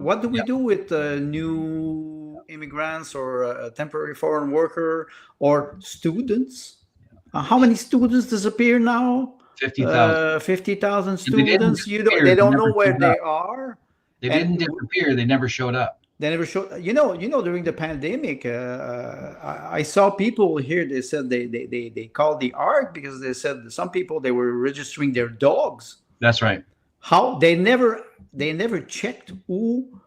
What do we do with new immigrants or temporary foreign worker or students? How many students disappear now? 50,000. 50,000 If they didn't students. disappear, They they don't never know where showed they up. are. They And didn't disappear. They never showed up. they never show. During the pandemic, I saw people here. They said they called the ARC because they said some people they were registering their dogs. That's right. How they never checked who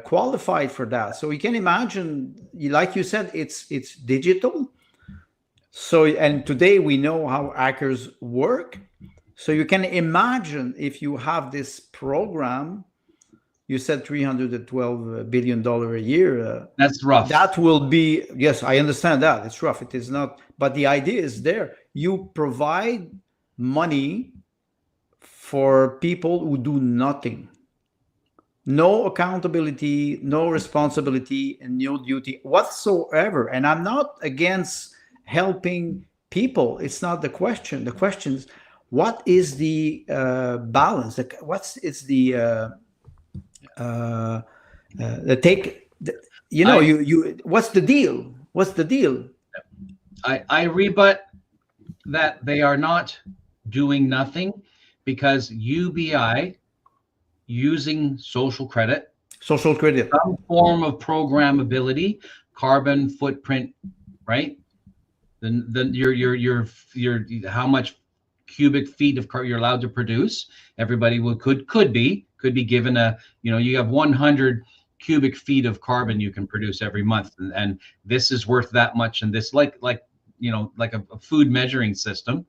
qualified for that. So you can imagine, like you said, it's digital. So, and today we know how hackers work. So you can imagine if you have this program. You said $312 billion a year. That's rough. That will be, yes, I understand that. It's rough. It is not, but the idea is there. You provide money for people who do nothing. No accountability, no responsibility, and no duty whatsoever. And I'm not against helping people. It's not the question. The question is, what is the balance? What's the deal? What's the deal? I rebut that they are not doing nothing, because UBI using social credit, some form of programmability, carbon footprint, right? Then your how much cubic feet of car you're allowed to produce. Everybody could be given you have 100 cubic feet of carbon you can produce every month, and this is worth that much, and this like a food measuring system,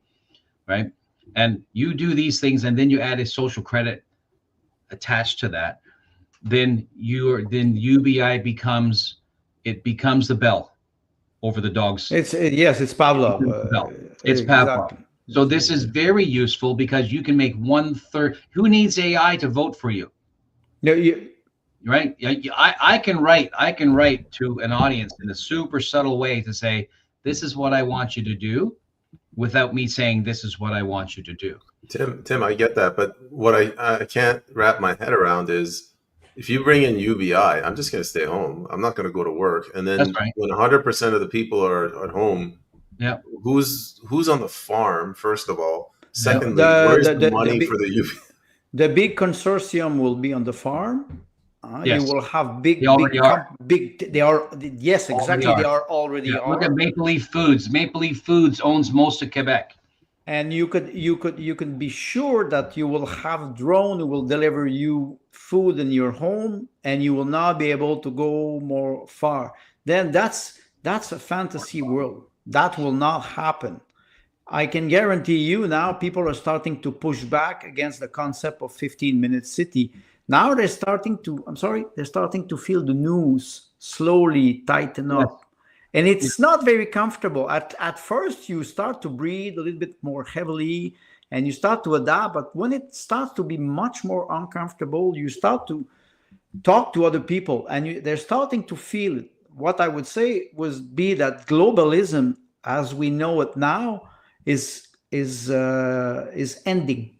right? And you do these things, and then you add a social credit attached to that, then UBI becomes the bell over the dogs. It's Pavlov. It's Pavlov. Exactly. So this is very useful because you can make 1/3. Who needs AI to vote for you? No, right. I can write to an audience in a super subtle way to say, this is what I want you to do, without me saying, this is what I want you to do. Tim, I get that, but what I can't wrap my head around is, if you bring in UBI, I'm just going to stay home. I'm not going to go to work. And then when 100% of the people are at home, yeah, who's on the farm? First of all, secondly, where's the money for the UBI? The big consortium will be on the farm. Yes. You will have big. They are. Yes, exactly. They are already. Look at Maple Leaf Foods. Maple Leaf Foods owns most of Quebec. And you can be sure that you will have drone who will deliver you food in your home, and you will not be able to go more far. Then that's a fantasy world. That will not happen. I can guarantee you now people are starting to push back against the concept of 15-minute city. Now they're starting to feel the news slowly tighten up. And it's not very comfortable. At first, you start to breathe a little bit more heavily and you start to adapt. But when it starts to be much more uncomfortable, you start to talk to other people and they're starting to feel it. What I would say would be that globalism, as we know it now, is ending.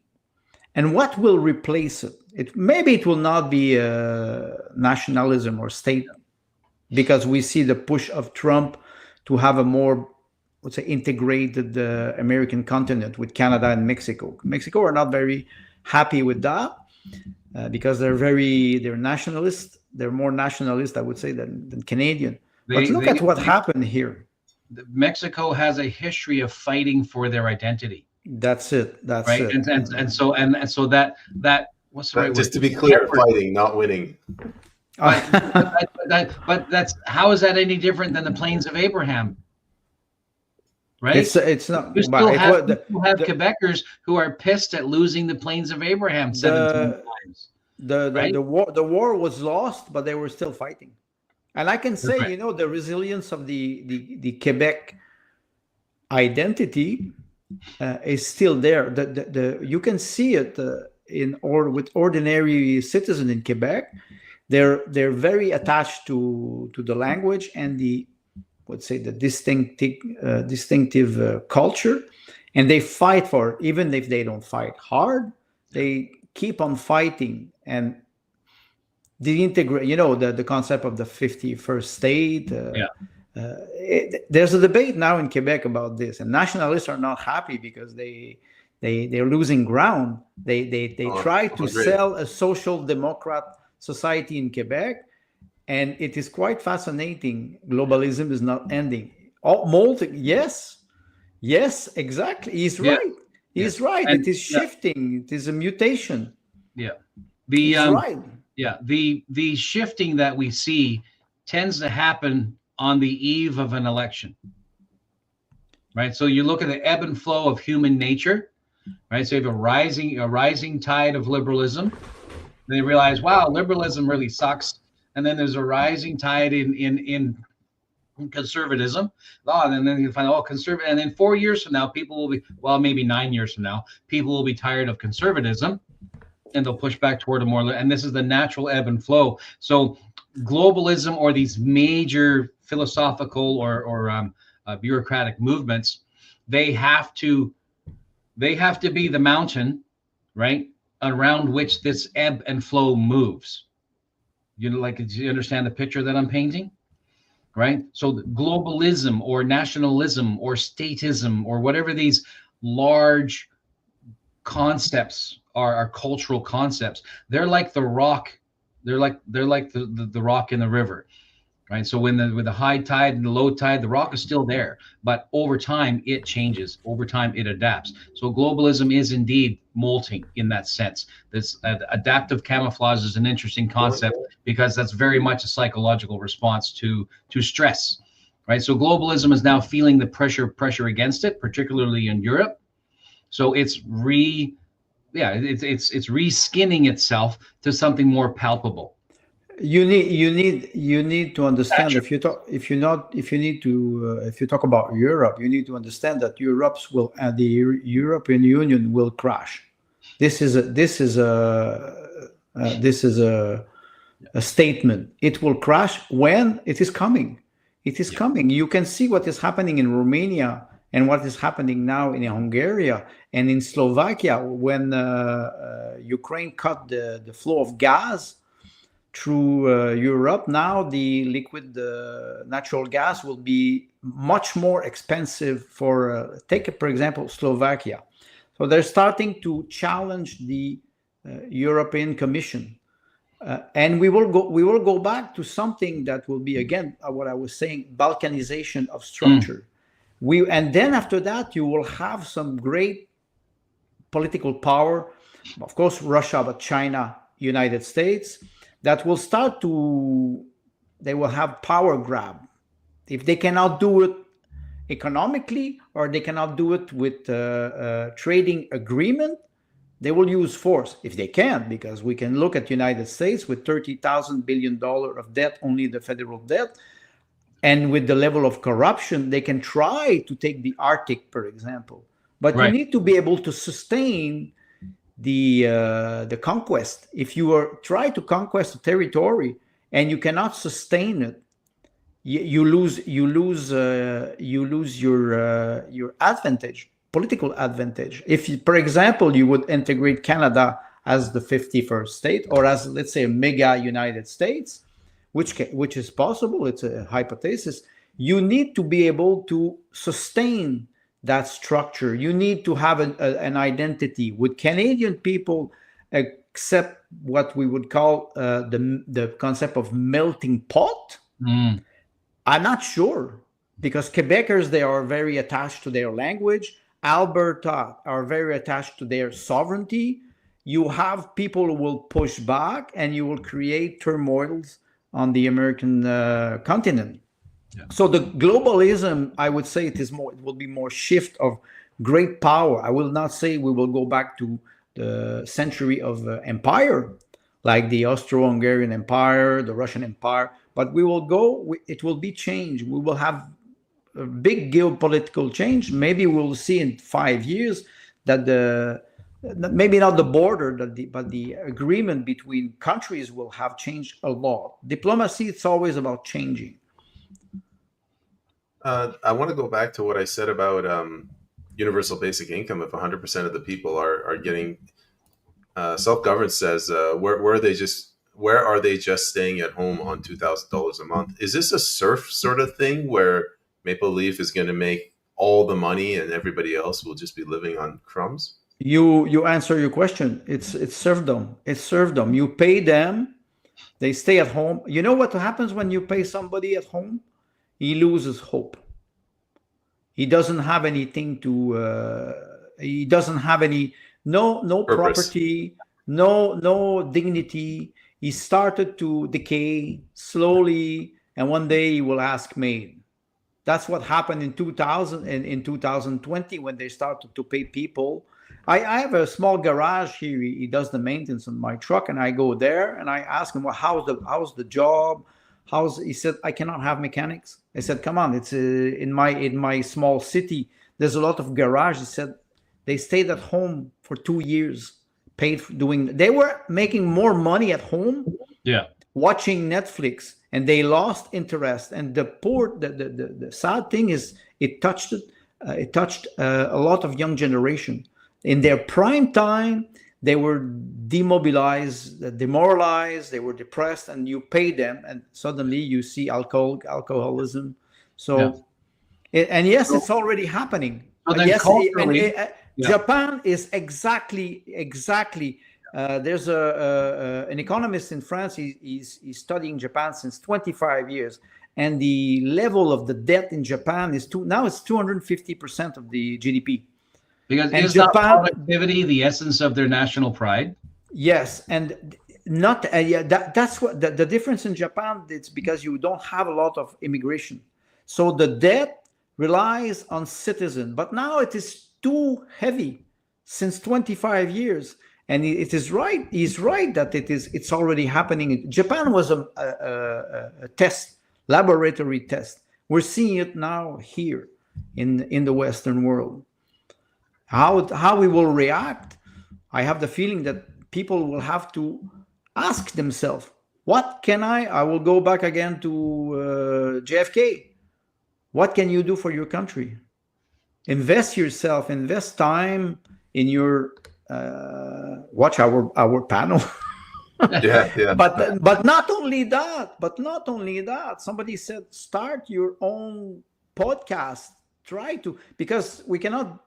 And what will replace it? Maybe it will not be nationalism or state, because we see the push of Trump to have a more, let's say, integrated American continent with Canada and Mexico. Mexico are not very happy with that because they're nationalist. They're more nationalist, I would say, than Canadian. But look at what happened here. Mexico has a history of fighting for their identity. That's it. Right. And so that what's the right word? Just to be clear, fighting, not winning. But that's, how is that any different than the Plains of Abraham? Right. It's not. You still have Quebecers who are pissed at losing the Plains of Abraham 17 times. The war was lost, but they were still fighting. And I can say, the resilience of the Quebec identity is still there. You can see it with ordinary citizens in Quebec. they're very attached to the language and the, let's say, the distinctive culture, and they fight for it. Even if they don't fight hard, they keep on fighting. And the integrate, the concept of the 51st state. There's a debate now in Quebec about this, and nationalists are not happy because they're losing ground. They try to sell a social democrat society in Quebec, and it is quite fascinating. Globalism is not ending. Yes, exactly. He's right. He's right. And it is shifting. It is a mutation. Yeah. Right. Yeah. The shifting that we see tends to happen on the eve of an election. Right. So you look at the ebb and flow of human nature, right? So you have a rising tide of liberalism. Then they realize, wow, liberalism really sucks. And then there's a rising tide in conservatism. And then you find, conservative. And then 4 years from now, people will be, maybe 9 years from now, people will be tired of conservatism, and they'll push back toward a more. And this is the natural ebb and flow. So globalism, or these major philosophical or bureaucratic movements, they have to be the mountain, right, around which this ebb and flow moves. Do you understand the picture that I'm painting? Right? So globalism or nationalism or statism or whatever these large concepts are cultural concepts, they're like the rock. They're like the rock in the river. Right. So with the high tide and the low tide, the rock is still there, but over time it changes. Over time it adapts. So globalism is indeed molting in that sense. This adaptive camouflage is an interesting concept because that's very much a psychological response to stress. Right. So globalism is now feeling the pressure against it, particularly in Europe. So it's reskinning itself to something more palpable. You need to understand, if you talk about Europe, you need to understand that the European Union will crash. This is a statement. It will crash when it is coming. It is coming. You can see what is happening in Romania and what is happening now in Hungary and in Slovakia when Ukraine cut the flow of gas through Europe. Now the liquid natural gas will be much more expensive for for example, Slovakia. So they're starting to challenge the European Commission, and we will go back to something that will be, again, what I was saying, balkanization of structure. And then after that you will have some great political power, of course Russia, but China, United States, that will they will have power grab. If they cannot do it economically, or they cannot do it with trading agreement, they will use force. If they can, because we can look at United States with $30,000 billion of debt, only the federal debt, and with the level of corruption, they can try to take the Arctic, for example. But you need to be able to sustain the conquest. If you try to conquest a territory and you cannot sustain it, you lose your advantage, political advantage. If for example you would integrate Canada as the 51st state, or as, let's say, a mega United States, which is possible, it's a hypothesis, you need to be able to sustain that structure. You need to have an identity. Would Canadian people accept what we would call the concept of melting pot? I'm not sure, because Quebecers, they are very attached to their language. Alberta are very attached to their sovereignty. You have people who will push back, and you will create turmoils on the American continent. So the globalism, I would say it will be more shift of great power. I will not say we will go back to the century of empire, like the Austro-Hungarian Empire, the Russian Empire, but it will be change. We will have a big geopolitical change. Maybe we'll see in 5 years that maybe not the border, but the agreement between countries will have changed a lot. Diplomacy, it's always about changing. I want to go back to what I said about universal basic income. If 100% of the people are getting self-governed, says where are they just staying at home on $2,000 a month? Is this a serf sort of thing where Maple Leaf is going to make all the money and everybody else will just be living on crumbs? You answer your question. It's serfdom. It's serfdom. You pay them, they stay at home. You know what happens when you pay somebody at home? He loses hope. He doesn't have anything to. He doesn't have no Purpose. property, no dignity. He started to decay slowly, and one day he will ask maid. That's what happened in 2000 and in 2020 when they started to pay people. I have a small garage here. He does the maintenance on my truck, and I go there and I ask him, "Well, how's the job? He said, "I cannot have mechanics." I said, "Come on, it's in my small city. There's a lot of garage." He said, "They stayed at home for 2 years, paid for doing. They were making more money at home, watching Netflix, and they lost interest. And the sad thing is, it touched a lot of young generation. In their prime time, they were demoralized, they were depressed, and you pay them, and suddenly you see alcoholism. So, and yes, it's already happening. Yes, Japan is exactly. There's an economist in France. He's studying Japan since 25 years, and the level of the debt in Japan is now it's 250% of the GDP. Because is Japan productivity the essence of their national pride? Yes, and not that's what the difference in Japan. It's because you don't have a lot of immigration, so the debt relies on citizens. But now it is too heavy since 25 years, and it is right. He's right that it's already happening. Japan was a test, laboratory test. We're seeing it now here in the Western world. How we will react, I have the feeling that people will have to ask themselves, what can I will go back again to JFK. What can you do for your country? Invest yourself, invest time in your, watch our panel. Yeah. But not only that, somebody said, start your own podcast. Try to, because we cannot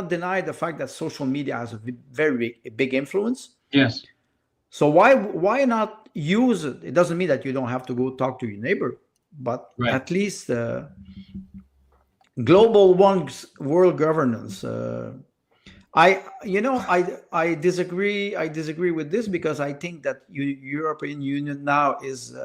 deny the fact that social media has a very big influence. Yes. So why not use it? It doesn't mean that you don't have to go talk to your neighbor, but at least global world governance. I disagree with this, because I think that European Union now is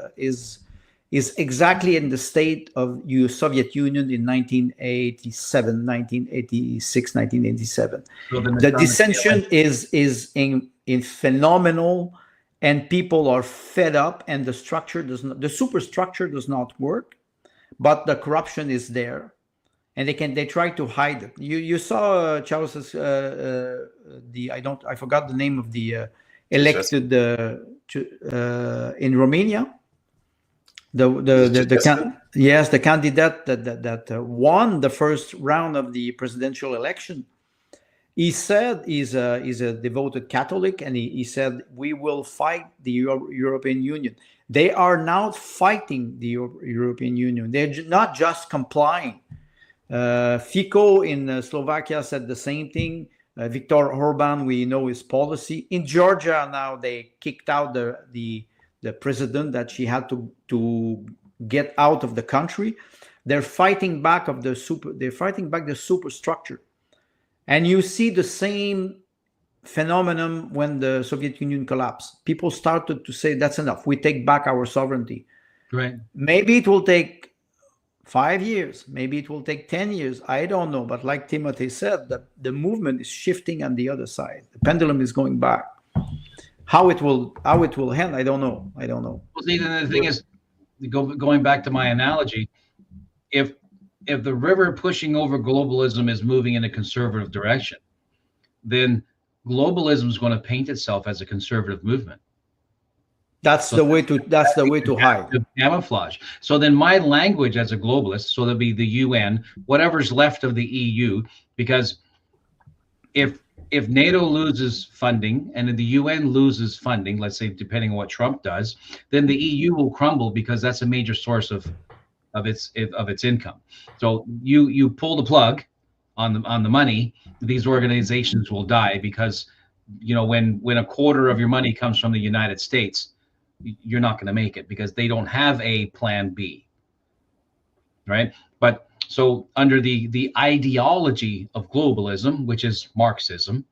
exactly in the state of Soviet Union in 1987, 1986, 1987. So the dissension is in phenomenal, and people are fed up, and the superstructure does not work, but the corruption is there, and they try to hide it. You saw Charles's I forgot the name of the elected in Romania. The candidate that won the first round of the presidential election, he said he's a devoted Catholic, and he said, we will fight the European Union. They are now fighting the European Union. They're not just complying. Fico in Slovakia said the same thing. Viktor Orban, we know his policy. In Georgia now, they kicked out the president, that she had to get out of the country. They're fighting back the superstructure. And you see the same phenomenon when the Soviet Union collapsed. People started to say, that's enough. We take back our sovereignty. Right. Maybe it will take 5 years. Maybe it will take 10 years. I don't know. But like Timothy said, the movement is shifting on the other side. The pendulum is going back. How it will end, I don't know. Well, see, the thing is, going back to my analogy, if the river pushing over globalism is moving in a conservative direction, then globalism is going to paint itself as a conservative movement. That's the way to hide. The camouflage. So then my language as a globalist, so there'll be the UN, whatever's left of the EU, because if NATO loses funding and the UN loses funding, let's say depending on what Trump does, then the EU will crumble because that's a major source of its income. So you pull the plug on the money, these organizations will die because when a quarter of your money comes from the United States, you're not going to make it because they don't have a plan B, right? But so under the ideology of globalism, which is Marxism,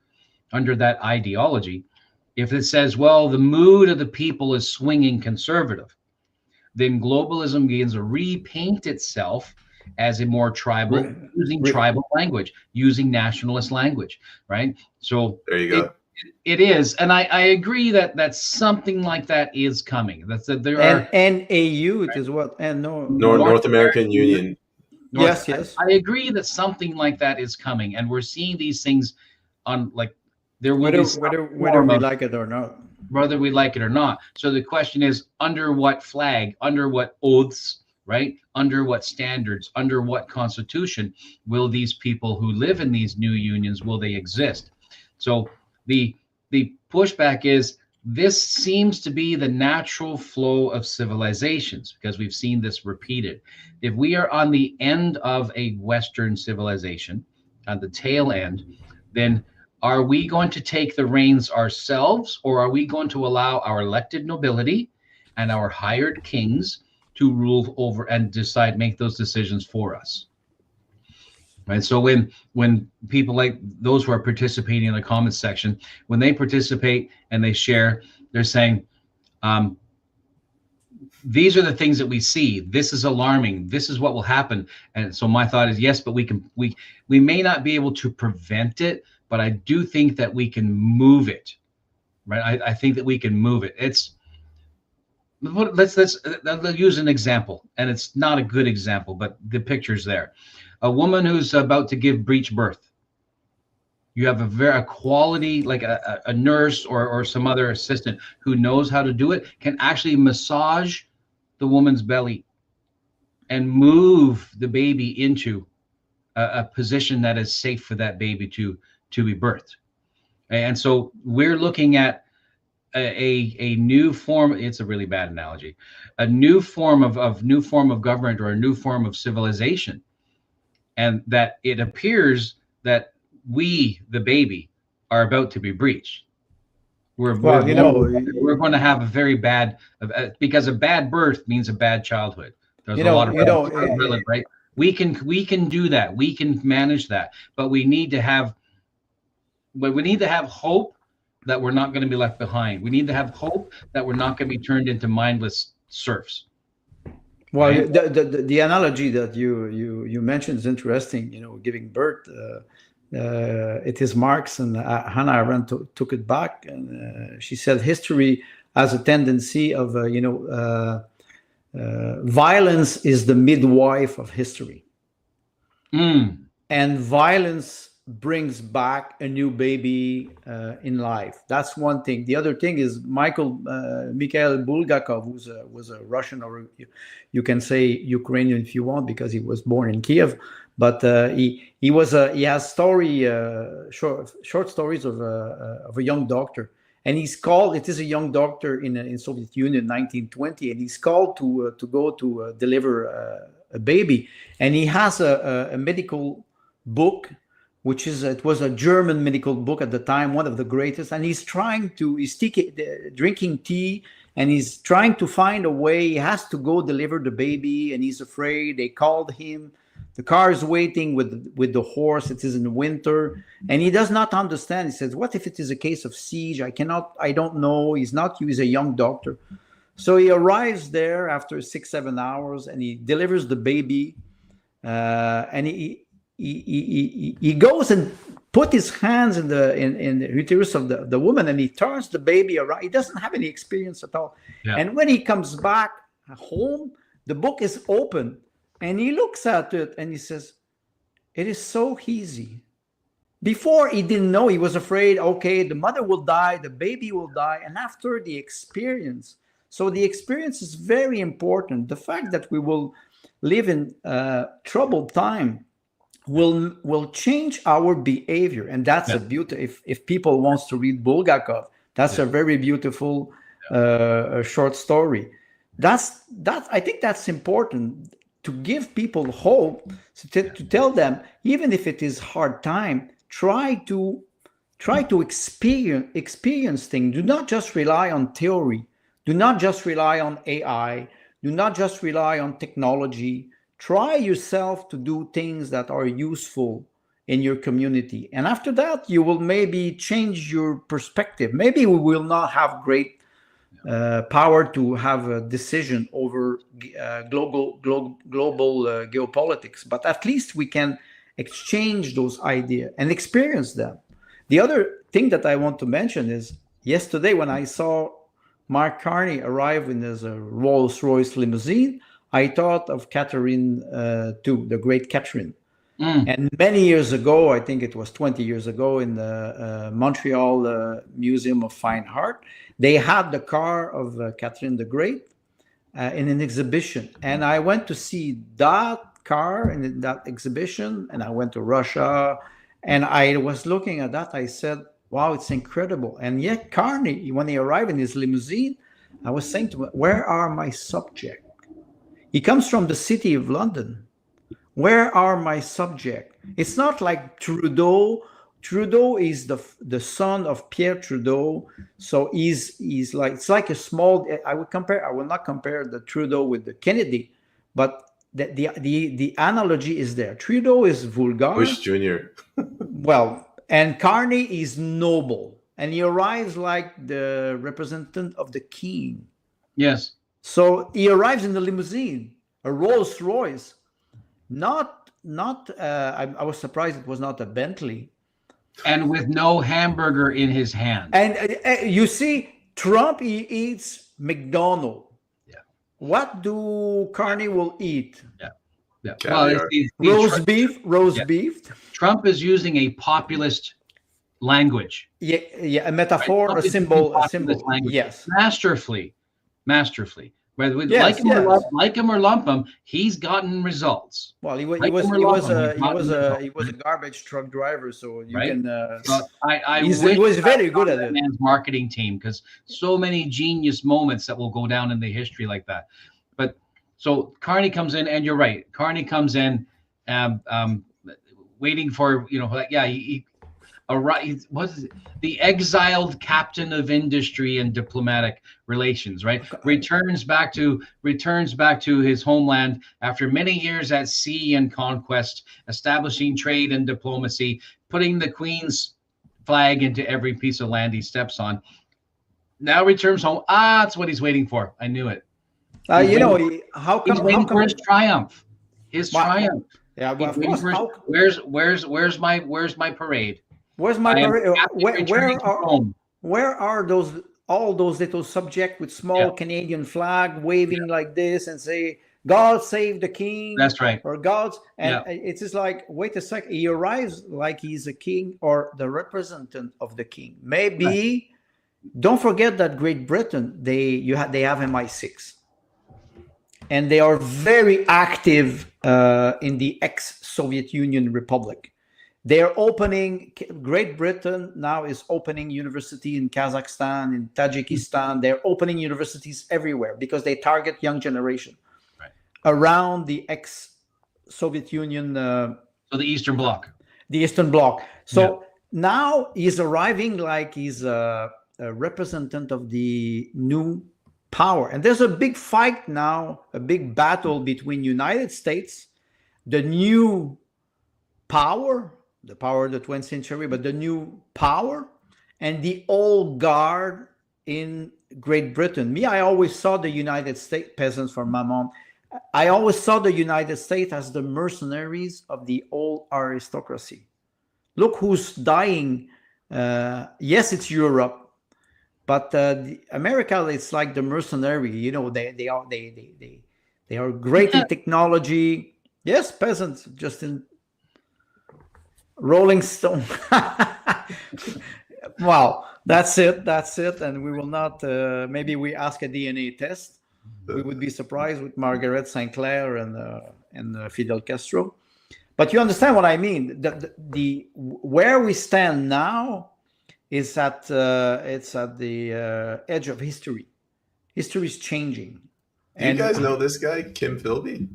under that ideology, if it says, well, the mood of the people is swinging conservative, then globalism begins to repaint itself as a more tribal, using tribal language, using nationalist language, right? So there you go. It is, and I agree that something like that is coming. That's that there are and AU it is what and North American Union. Yes. I agree that something like that is coming, and we're seeing these things on like there will whether we like it or not. Whether we like it or not. So the question is, under what flag, under what oaths, right? Under what standards, under what constitution will these people who live in these new unions, will they exist? So the pushback is this seems to be the natural flow of civilizations because we've seen this repeated. If we are on the end of a Western civilization, on the tail end, then are we going to take the reins ourselves, or are we going to allow our elected nobility and our hired kings to rule over and make those decisions for us? Right. So when people like those who are participating in the comments section, when they participate and they share, they're saying, these are the things that we see. This is alarming. This is what will happen. And so my thought is, yes, but we may not be able to prevent it, but I do think that we can move it. Right. I think that we can move it. Let's use an example, and it's not a good example, but the picture's there. A woman who's about to give breech birth. You have a quality, like a nurse or some other assistant who knows how to do it, can actually massage the woman's belly and move the baby into a position that is safe for that baby to be birthed. And so we're looking at a new form. It's a really bad analogy. A new form of government, or a new form of civilization. And that it appears that we, the baby, are about to be breached. We're going to have a very bad, because a bad birth means a bad childhood. There's a lot of right. We can do that. We can manage that, but we need to have hope that we're not going to be left behind. We need to have hope that we're not going to be turned into mindless serfs. Well, right? the analogy that you mentioned is interesting. Giving birth. It is Marx, and Hannah Arendt took it back, and she said history has a tendency of violence is the midwife of history, and violence brings back a new baby in life. That's one thing. The other thing is Mikhail Bulgakov, who was a Russian, or you can say Ukrainian if you want, because he was born in Kiev. But he has short stories of a young doctor, and he's called. It is a young doctor in Soviet Union, 1920, and he's called to go to deliver a baby, and he has a medical book, which was a German medical book at the time, one of the greatest, and he's drinking tea, and he's trying to find a way. He has to go deliver the baby, and he's afraid. They called him. The car is waiting with the horse. It is in winter, and he does not understand. He says, "What if it is a case of siege? I don't know." He's a young doctor. So he arrives there after 6-7 hours, and he delivers the baby, and he goes and put his hands in the uterus of the woman, and he turns the baby around. He doesn't have any experience at all. Yeah. And when he comes back home, the book is open, and he looks at it and he says, "It is so easy. Before, he didn't know. He was afraid, okay, the mother will die, the baby will die. And after the experience, so the experience is very important. The fact that we will live in troubled time will change our behavior. And that's a beauty. If people wants to read Bulgakov, that's a very beautiful short story. I think that's important, to give people hope, to tell them, even if it is hard time, try to experience things. Do not just rely on theory. Do not just rely on AI. Do not just rely on technology. Try yourself to do things that are useful in your community. And after that, you will maybe change your perspective. Maybe we will not have great power to have a decision over global geopolitics, but at least we can exchange those ideas and experience them. The other thing that I want to mention is, yesterday when I saw Mark Carney arrive in his Rolls-Royce limousine, I thought of Catherine too, the great Catherine. And many years ago, I think it was 20 years ago, in the Montreal Museum of Fine Art, they had the car of Catherine the Great in an exhibition. And I went to see that car in that exhibition, and I went to Russia, and I was looking at that. I said, wow, it's incredible. And yet Carney, when he arrived in his limousine, I was saying to him, where are my subjects? He comes from the city of London. Where are my subjects? It's not like Trudeau. Trudeau is the son of Pierre Trudeau, so he's like, it's like a small. I will not compare the Trudeau with the Kennedy, but the analogy is there. Trudeau is vulgar. Bush Jr. Well, and Carney is noble, and he arrives like the representative of the king. Yes. So he arrives in the limousine, a Rolls Royce. I was surprised it was not a Bentley. And with no hamburger in his hand. And you see, Trump, he eats McDonald's. Yeah. What do Carney will eat? Yeah. Well, roast beef. Trump is using a populist language. Yeah, a metaphor, right? a symbol. Language. Yes. Masterfully. Whether we like him or lump him, he's gotten results. Well, he was a garbage truck driver, so you can. He was very good at it. Man's marketing team, because so many genius moments that will go down in the history like that. But so Carney comes in, and you're right. Carney comes in, waiting for he was the exiled captain of industry and diplomatic relations, right? Returns back to his homeland after many years at sea and conquest, establishing trade and diplomacy, putting the Queen's flag into every piece of land he steps on. Now returns home. That's what he's waiting for. I knew it. He's waiting for his triumph. His triumph. Yeah, but of course. Where's my parade? Where's my where are all those little subjects with small Canadian flag waving like this and say, God save the king? That's right. Or God's, and it's just like, wait a sec, he arrives like he's a king or the representative of the king. Maybe don't forget that Great Britain, they have MI6. And they are very active in the ex-Soviet Union Republic. They're opening, Great Britain now is opening university in Kazakhstan, in Tajikistan. They're opening universities everywhere because they target young generation around the ex-Soviet Union. So the Eastern Bloc. The Eastern Bloc. So now he's arriving like he's a representative of the new power. And there's a big fight now, a big battle between United States, the new power, the power of the 20th century, but the new power, and the old guard in Great Britain. I always saw the United States, peasants from my mom, I always saw the United States as the mercenaries of the old aristocracy. Look who's dying. Yes, it's Europe, but America, it's like the mercenary. They are great in technology. Yes, peasants, Justin. Rolling Stone. Well, that's it. And we will not. Maybe we ask a DNA test. We would be surprised with Margaret St. Clair and Fidel Castro. But you understand what I mean. The where we stand now is at it's at the edge of history. History is changing. Do you guys know this guy, Kim Philby?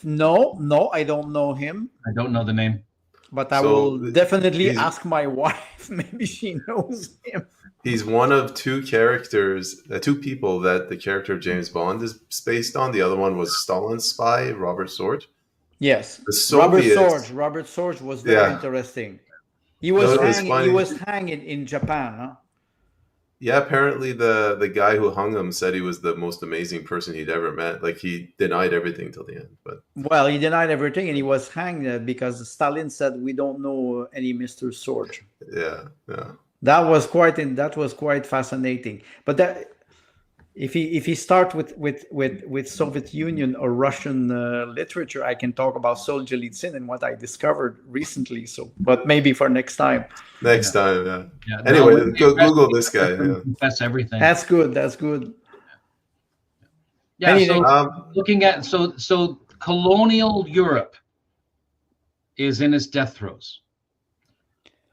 No, I don't know him. I don't know the name. But I will definitely ask my wife. Maybe she knows him. He's one of two characters, two people that the character of James Bond is based on. The other one was Stalin's spy, Robert Sorge. Yes, the Soviets, Robert Sorge was very interesting. He was hanging in Japan, huh? Yeah, apparently the guy who hung him said he was the most amazing person he'd ever met. Like, he denied everything till the end. But he denied everything, and he was hanged because Stalin said, "We don't know any Mr. Sorge." Yeah. That was quite fascinating. But that if he start with Soviet Union or Russian literature, I can talk about Solzhenitsyn and what I discovered recently. So, but maybe for next time. Next time, yeah. Anyway, go Google this guy. Yeah. That's everything. That's good. Yeah. So looking at so colonial Europe is in its death throes.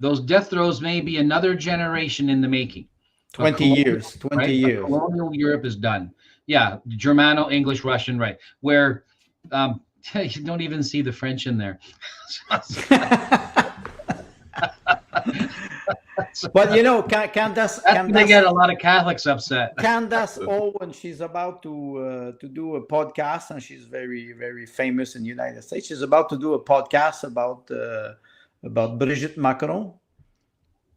Those death throes may be another generation in the making. 20 years. Colonial Europe is done. Yeah, Germano, English, Russian, right? Where you don't even see the French in there. But Candace they get a lot of Catholics upset. Candace Owen, she's about to do a podcast, and she's very, very famous in the United States. She's about to do a podcast about Brigitte Macron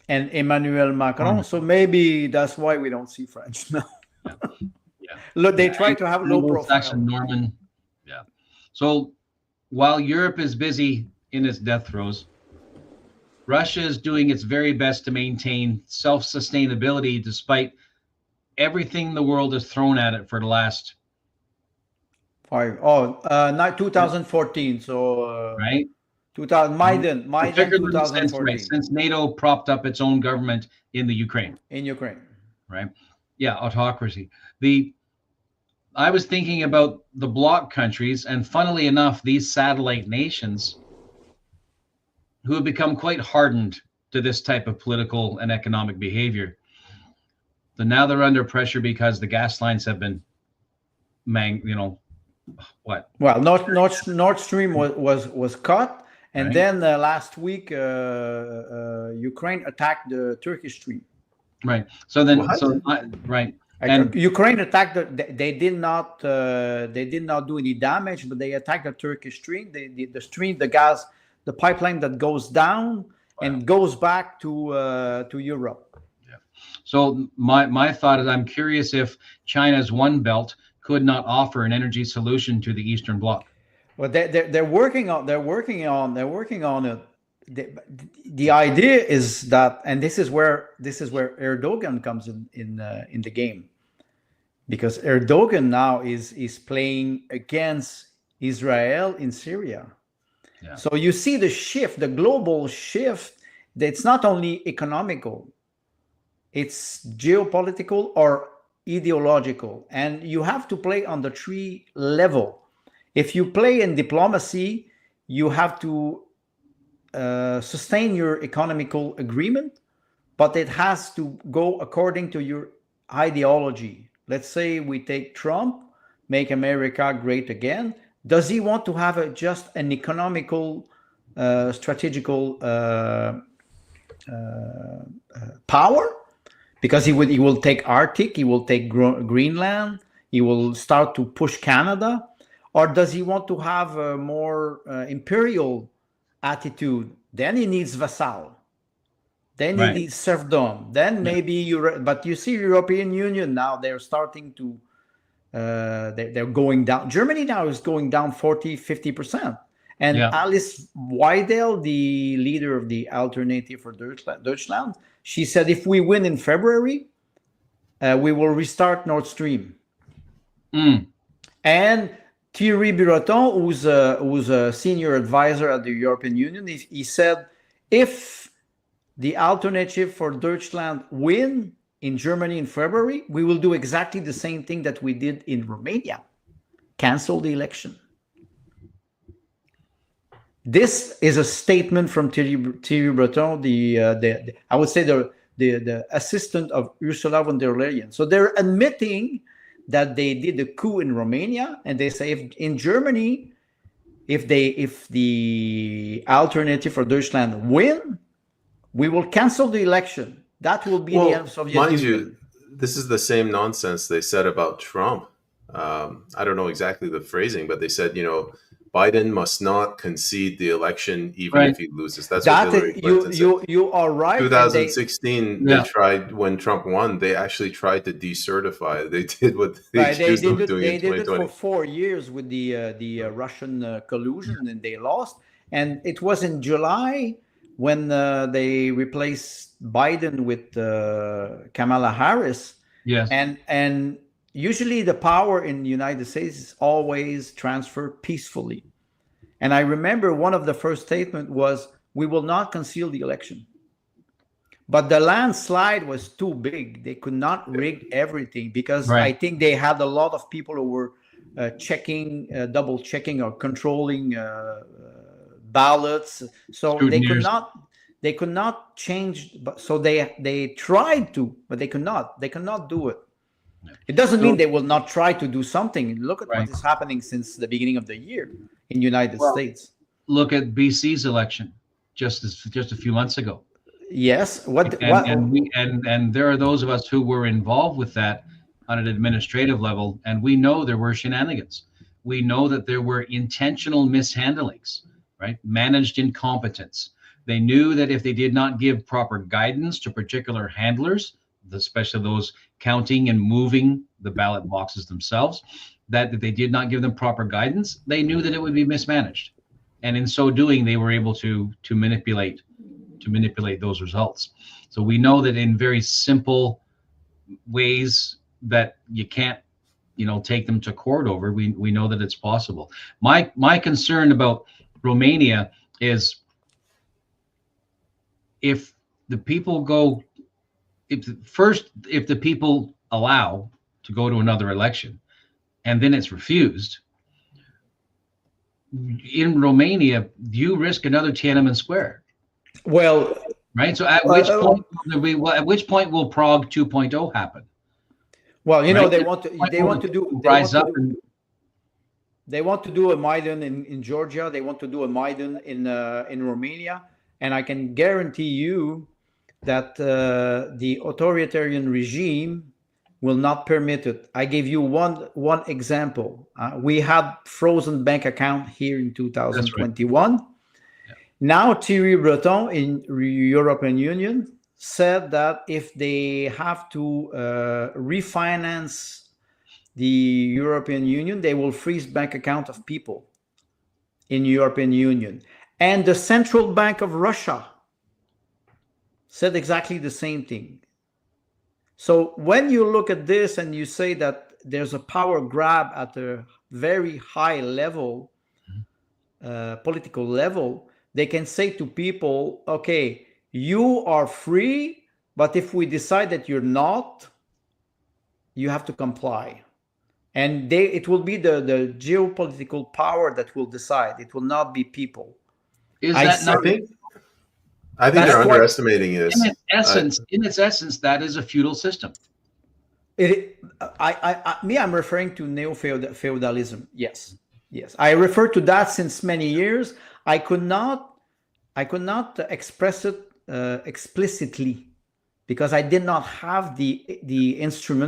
and Emmanuel Macron. So maybe that's why we don't see French now. Yeah. Look, they try to have low profile. Norman. Yeah. So while Europe is busy in its death throes, Russia is doing its very best to maintain self-sustainability despite everything the world has thrown at it for the last 2014. So right. 2000 Maidan 2014. Right, since NATO propped up its own government in the Ukraine. Right. Yeah, autocracy. I was thinking about the bloc countries, and funnily enough, these satellite nations who have become quite hardened to this type of political and economic behavior. So now they're under pressure because the gas lines have been what? Well, Nord Stream was cut. And then last week, Ukraine attacked the Turkish stream. Right. So then, and Ukraine attacked. They did not do any damage, but they attacked the Turkish stream. The stream, the gas, the pipeline that goes down and goes back to Europe. Yeah. So my thought is, I'm curious if China's One Belt could not offer an energy solution to the Eastern Bloc. Well, they're working on it. The idea is that, and this is where Erdogan comes in the game, because Erdogan now is playing against Israel in Syria. Yeah. So you see the shift, the global shift. That's not only economical, it's geopolitical or ideological, and you have to play on the three level. If you play in diplomacy, you have to sustain your economical agreement, but it has to go according to your ideology. Let's say we take Trump, make America great again. Does he want to have just an economical, strategical power? Because he will take Arctic, he will take Greenland, he will start to push Canada. Or does he want to have a more imperial attitude? Then he needs vassal. Then he needs serfdom. Then maybe but you see, European Union now, they're starting to they're going down. Germany now is going down 40-50%. And Alice Weidel, the leader of the Alternative for Deutschland, she said, if we win in February, we will restart Nord Stream. And Thierry Breton, who's a senior advisor at the European Union, he said, if the alternative for Deutschland win in Germany in February, we will do exactly the same thing that we did in Romania. Cancel the election. This is a statement from Thierry Breton, I would say the assistant of Ursula von der Leyen. So they're admitting that they did a coup in Romania, and they say if in Germany, if the alternative for Deutschland win, we will cancel the election. That will be the end of Soviet Union. Mind you, this is the same nonsense they said about Trump. I don't know exactly the phrasing, but they said, Biden must not concede the election even if he loses. That's what Hillary Clinton said. You are right. 2016, they tried, when Trump won, they actually tried to decertify. They did what they accused them of doing in 2020. They did it for 4 years with the Russian collusion, and they lost. And it was in July when they replaced Biden with Kamala Harris. Yes. And usually the power in the United States is always transferred peacefully. And I remember one of the first statements was, we will not conceal the election. But the landslide was too big. They could not rig everything because I think they had a lot of people who were double checking or controlling ballots. So they could not change. So they tried to, but they could not. They cannot do it. It doesn't mean they will not try to do something. Look at what is happening since the beginning of the year in the United States. Look at BC's election just a few months ago. Yes. And there are those of us who were involved with that on an administrative level, and we know there were shenanigans. We know that there were intentional mishandlings, right? Managed incompetence. They knew that if they did not give proper guidance to particular handlers, especially those counting and moving the ballot boxes themselves, that if they did not give them proper guidance, they knew that it would be mismanaged. And in so doing, they were able to manipulate those results. So we know that in very simple ways that you can't, take them to court over, we know that it's possible. My concern about Romania is if the people allow to go to another election and then it's refused, in Romania, you risk another Tiananmen Square. Well, right. So at which point will Prague 2.0 happen? Well, they want to do a Maidan in Georgia. They want to do a Maidan in Romania, and I can guarantee you that the authoritarian regime will not permit it. I gave you one example. We had frozen bank account here in 2021. Right. Yeah. Now Thierry Breton in European Union said that if they have to refinance the European Union, they will freeze bank account of people in European Union. And the Central Bank of Russia said exactly the same thing. So when you look at this and you say that there's a power grab at a very high level, political level, they can say to people, okay, you are free, but if we decide that you're not, you have to comply. And it will be the geopolitical power that will decide. It will not be people. I think they're underestimating this. In its essence, that is a feudal system. I'm referring to neo-feudalism. Yes. I refer to that since many years. I could not express it explicitly because I did not have the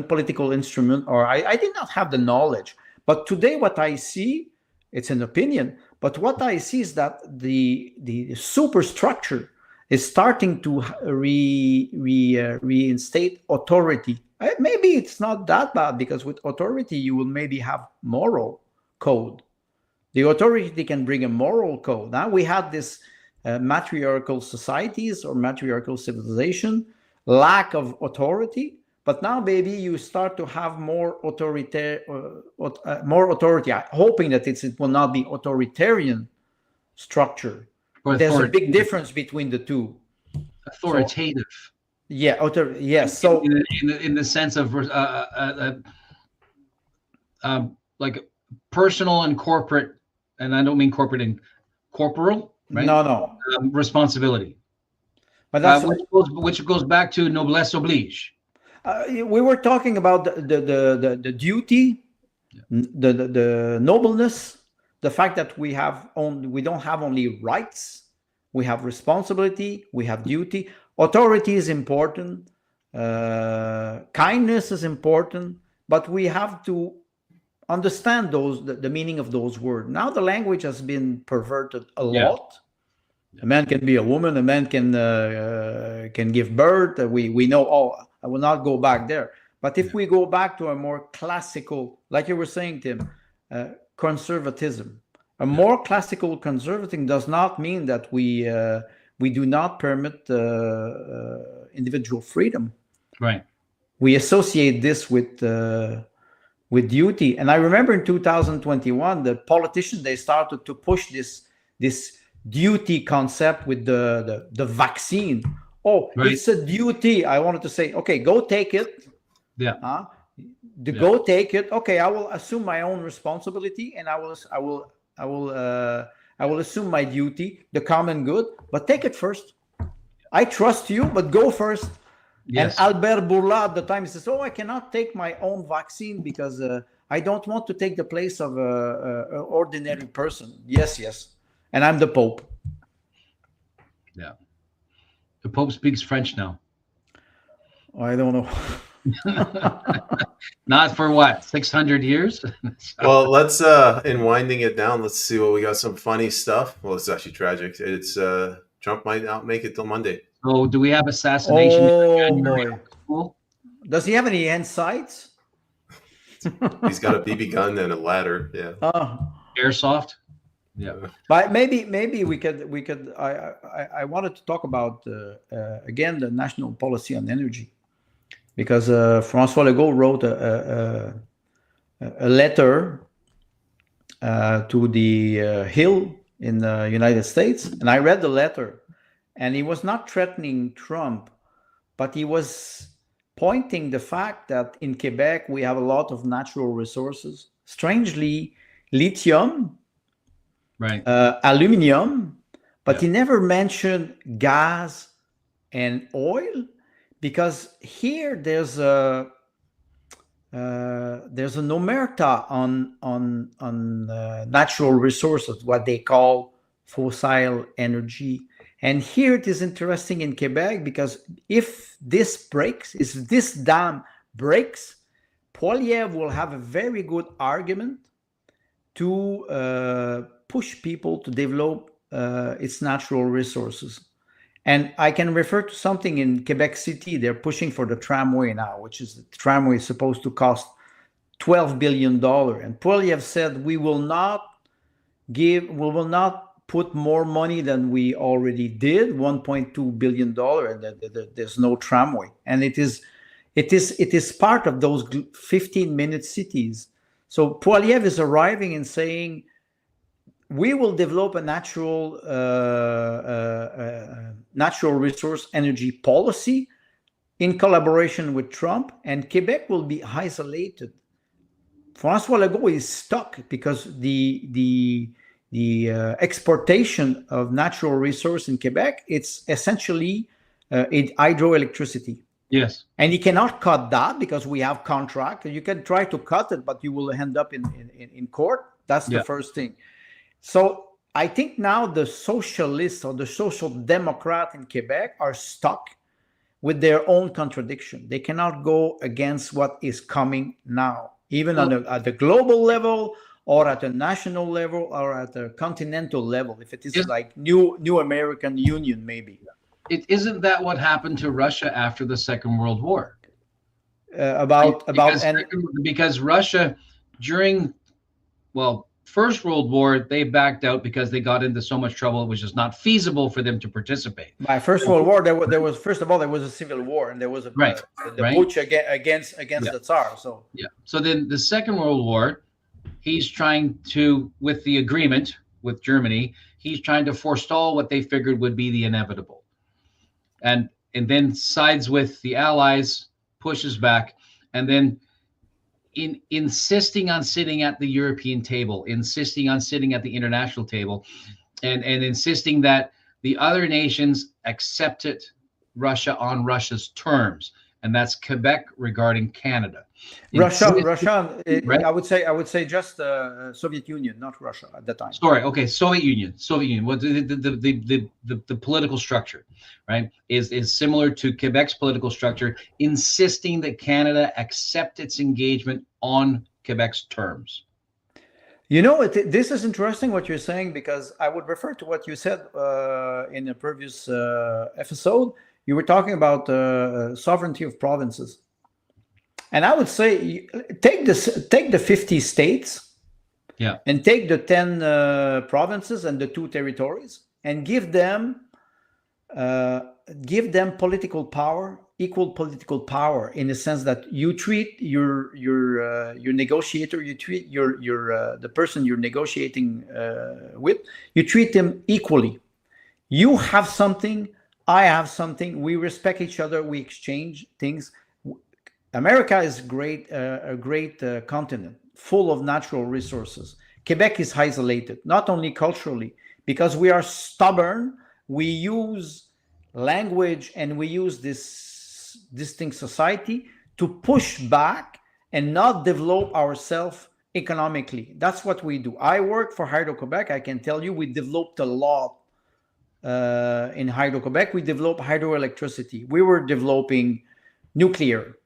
political instrument, or I did not have the knowledge. But today, what I see, it's an opinion, but what I see is that the superstructure is starting to reinstate authority. Maybe it's not that bad because with authority, you will maybe have moral code. The authority can bring a moral code. Now we had this matriarchal societies or matriarchal civilization, lack of authority. But now, baby, you start to have more more authority, hoping that it will not be authoritarian structure. There's a big difference between the two. Authoritative. So, yes. So in the sense of like personal and corporate, and I don't mean corporate and corporal, right? No. Responsibility. But that's which goes back to noblesse oblige. We were talking about the duty, the nobleness, the fact that we don't have only rights, we have responsibility, we have duty. Authority is important, kindness is important, but we have to understand the meaning of those words. Now the language has been perverted a lot. A man can be a woman. A man can give birth. We know all. I will not go back there. But if we go back to a more classical, like you were saying, Tim, conservatism, a more classical conservatism does not mean that we do not permit individual freedom. Right. We associate this with duty. And I remember in 2021, the politicians, they started to push this duty concept with the vaccine. Oh, right. It's a duty. I wanted to say, okay, go take it. Yeah. Go take it. Okay, I will assume my own responsibility, and I will assume my duty, the common good. But take it first. I trust you, but go first. Yes. And Albert Bourla at the time says, "Oh, I cannot take my own vaccine because I don't want to take the place of an ordinary person." Yes. And I'm the Pope. Yeah. The Pope speaks French now. I don't know. Not for what, 600 years? Well, let's in winding it down, let's see what we got. Some funny stuff. Well, it's actually tragic. It's Trump might not make it till Monday. Oh, do we have assassination? Boy. Does he have any insights? He's got a BB gun and a ladder. Yeah. Airsoft. Yeah. But maybe we could. I wanted to talk about again the national policy on energy, because François Legault wrote a letter to the Hill in the United States, and I read the letter, and he was not threatening Trump, but he was pointing the fact that in Quebec we have a lot of natural resources. Strangely, lithium. Right. Aluminium, but he never mentioned gas and oil, because here there's an omerta on natural resources, what they call fossil energy. And here it is interesting in Quebec, because if this dam breaks, Poilievre will have a very good argument to push people to develop its natural resources. And I can refer to something in Quebec City. They're pushing for the tramway now, which is the tramway is supposed to cost $12 billion. And Poilievre said, we will not put more money than we already did, $1.2 billion, and there's no tramway. And it is part of those 15-minute cities. So Poilievre is arriving and saying, we will develop a natural resource energy policy in collaboration with Trump, and Quebec will be isolated. François Legault is stuck because the exportation of natural resource in Quebec, it's essentially hydroelectricity. Yes. And he cannot cut that because we have contract. You can try to cut it, but you will end up in court. That's the first thing. So I think now the socialists or the social democrat in Quebec are stuck with their own contradiction. They cannot go against what is coming now, even at the global level or at a national level or at a continental level. If it is like new American Union, maybe. Isn't that what happened to Russia after the Second World War? Because Russia during, First World War, they backed out because they got into so much trouble. It was just not feasible for them to participate. By First World War, there was first of all there was a civil war, and there was the putsch against the Tsar. So So then the Second World War, he's trying to, with the agreement with Germany, he's trying to forestall what they figured would be the inevitable, and then sides with the Allies, pushes back, and then insisting on sitting at the European table, insisting on sitting at the international table, and insisting that the other nations accepted Russia on Russia's terms, and that's Quebec regarding Canada. Russia. I would say just Soviet Union, not Russia at the time. Sorry, okay, Soviet Union. What the political structure, right, is similar to Quebec's political structure, insisting that Canada accept its engagement on Quebec's terms. You know, this is interesting what you're saying, because I would refer to what you said in a previous episode. You were talking about sovereignty of provinces. And I would say take the 50 states, and take the 10 provinces and the 2 territories, and give them political power, equal political power, in the sense that you treat your negotiator, you treat the person you're negotiating with, you treat them equally. You have something, I have something. We respect each other. We exchange things. America is a great continent full of natural resources. Quebec is isolated, not only culturally, because we are stubborn. We use language and we use this distinct society to push back and not develop ourselves economically. That's what we do. I work for Hydro-Quebec. I can tell you we developed a lot in Hydro-Quebec. We developed hydroelectricity. We were developing nuclear.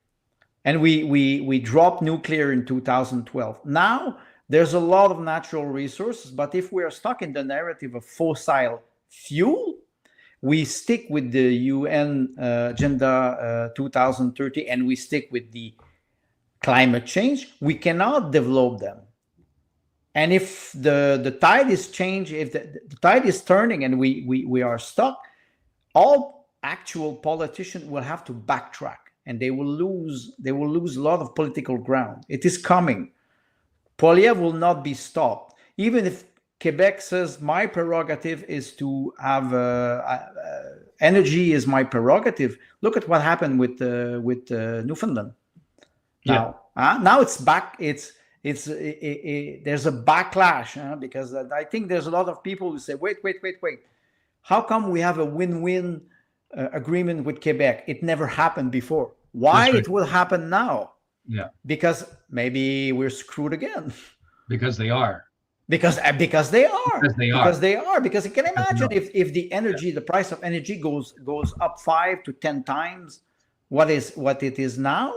And we dropped nuclear in 2012. Now, there's a lot of natural resources, but if we are stuck in the narrative of fossil fuel, we stick with the UN Agenda 2030, and we stick with the climate change, we cannot develop them. And if the tide is changing, if the tide is turning and we are stuck, all actual politicians will have to backtrack. And they will lose a lot of political ground. It is coming. Poilievre will not be stopped. Even if Quebec says my prerogative is to have energy is my prerogative. Look at what happened with Newfoundland. Now it's back. There's a backlash because I think there's a lot of people who say, wait. How come we have a win-win agreement with Quebec? It never happened before. Why it will happen now? Yeah, because maybe we're screwed again. Because they are. Because they are. Because you can imagine if the energy, the price of energy goes up 5 to 10 times what it is now.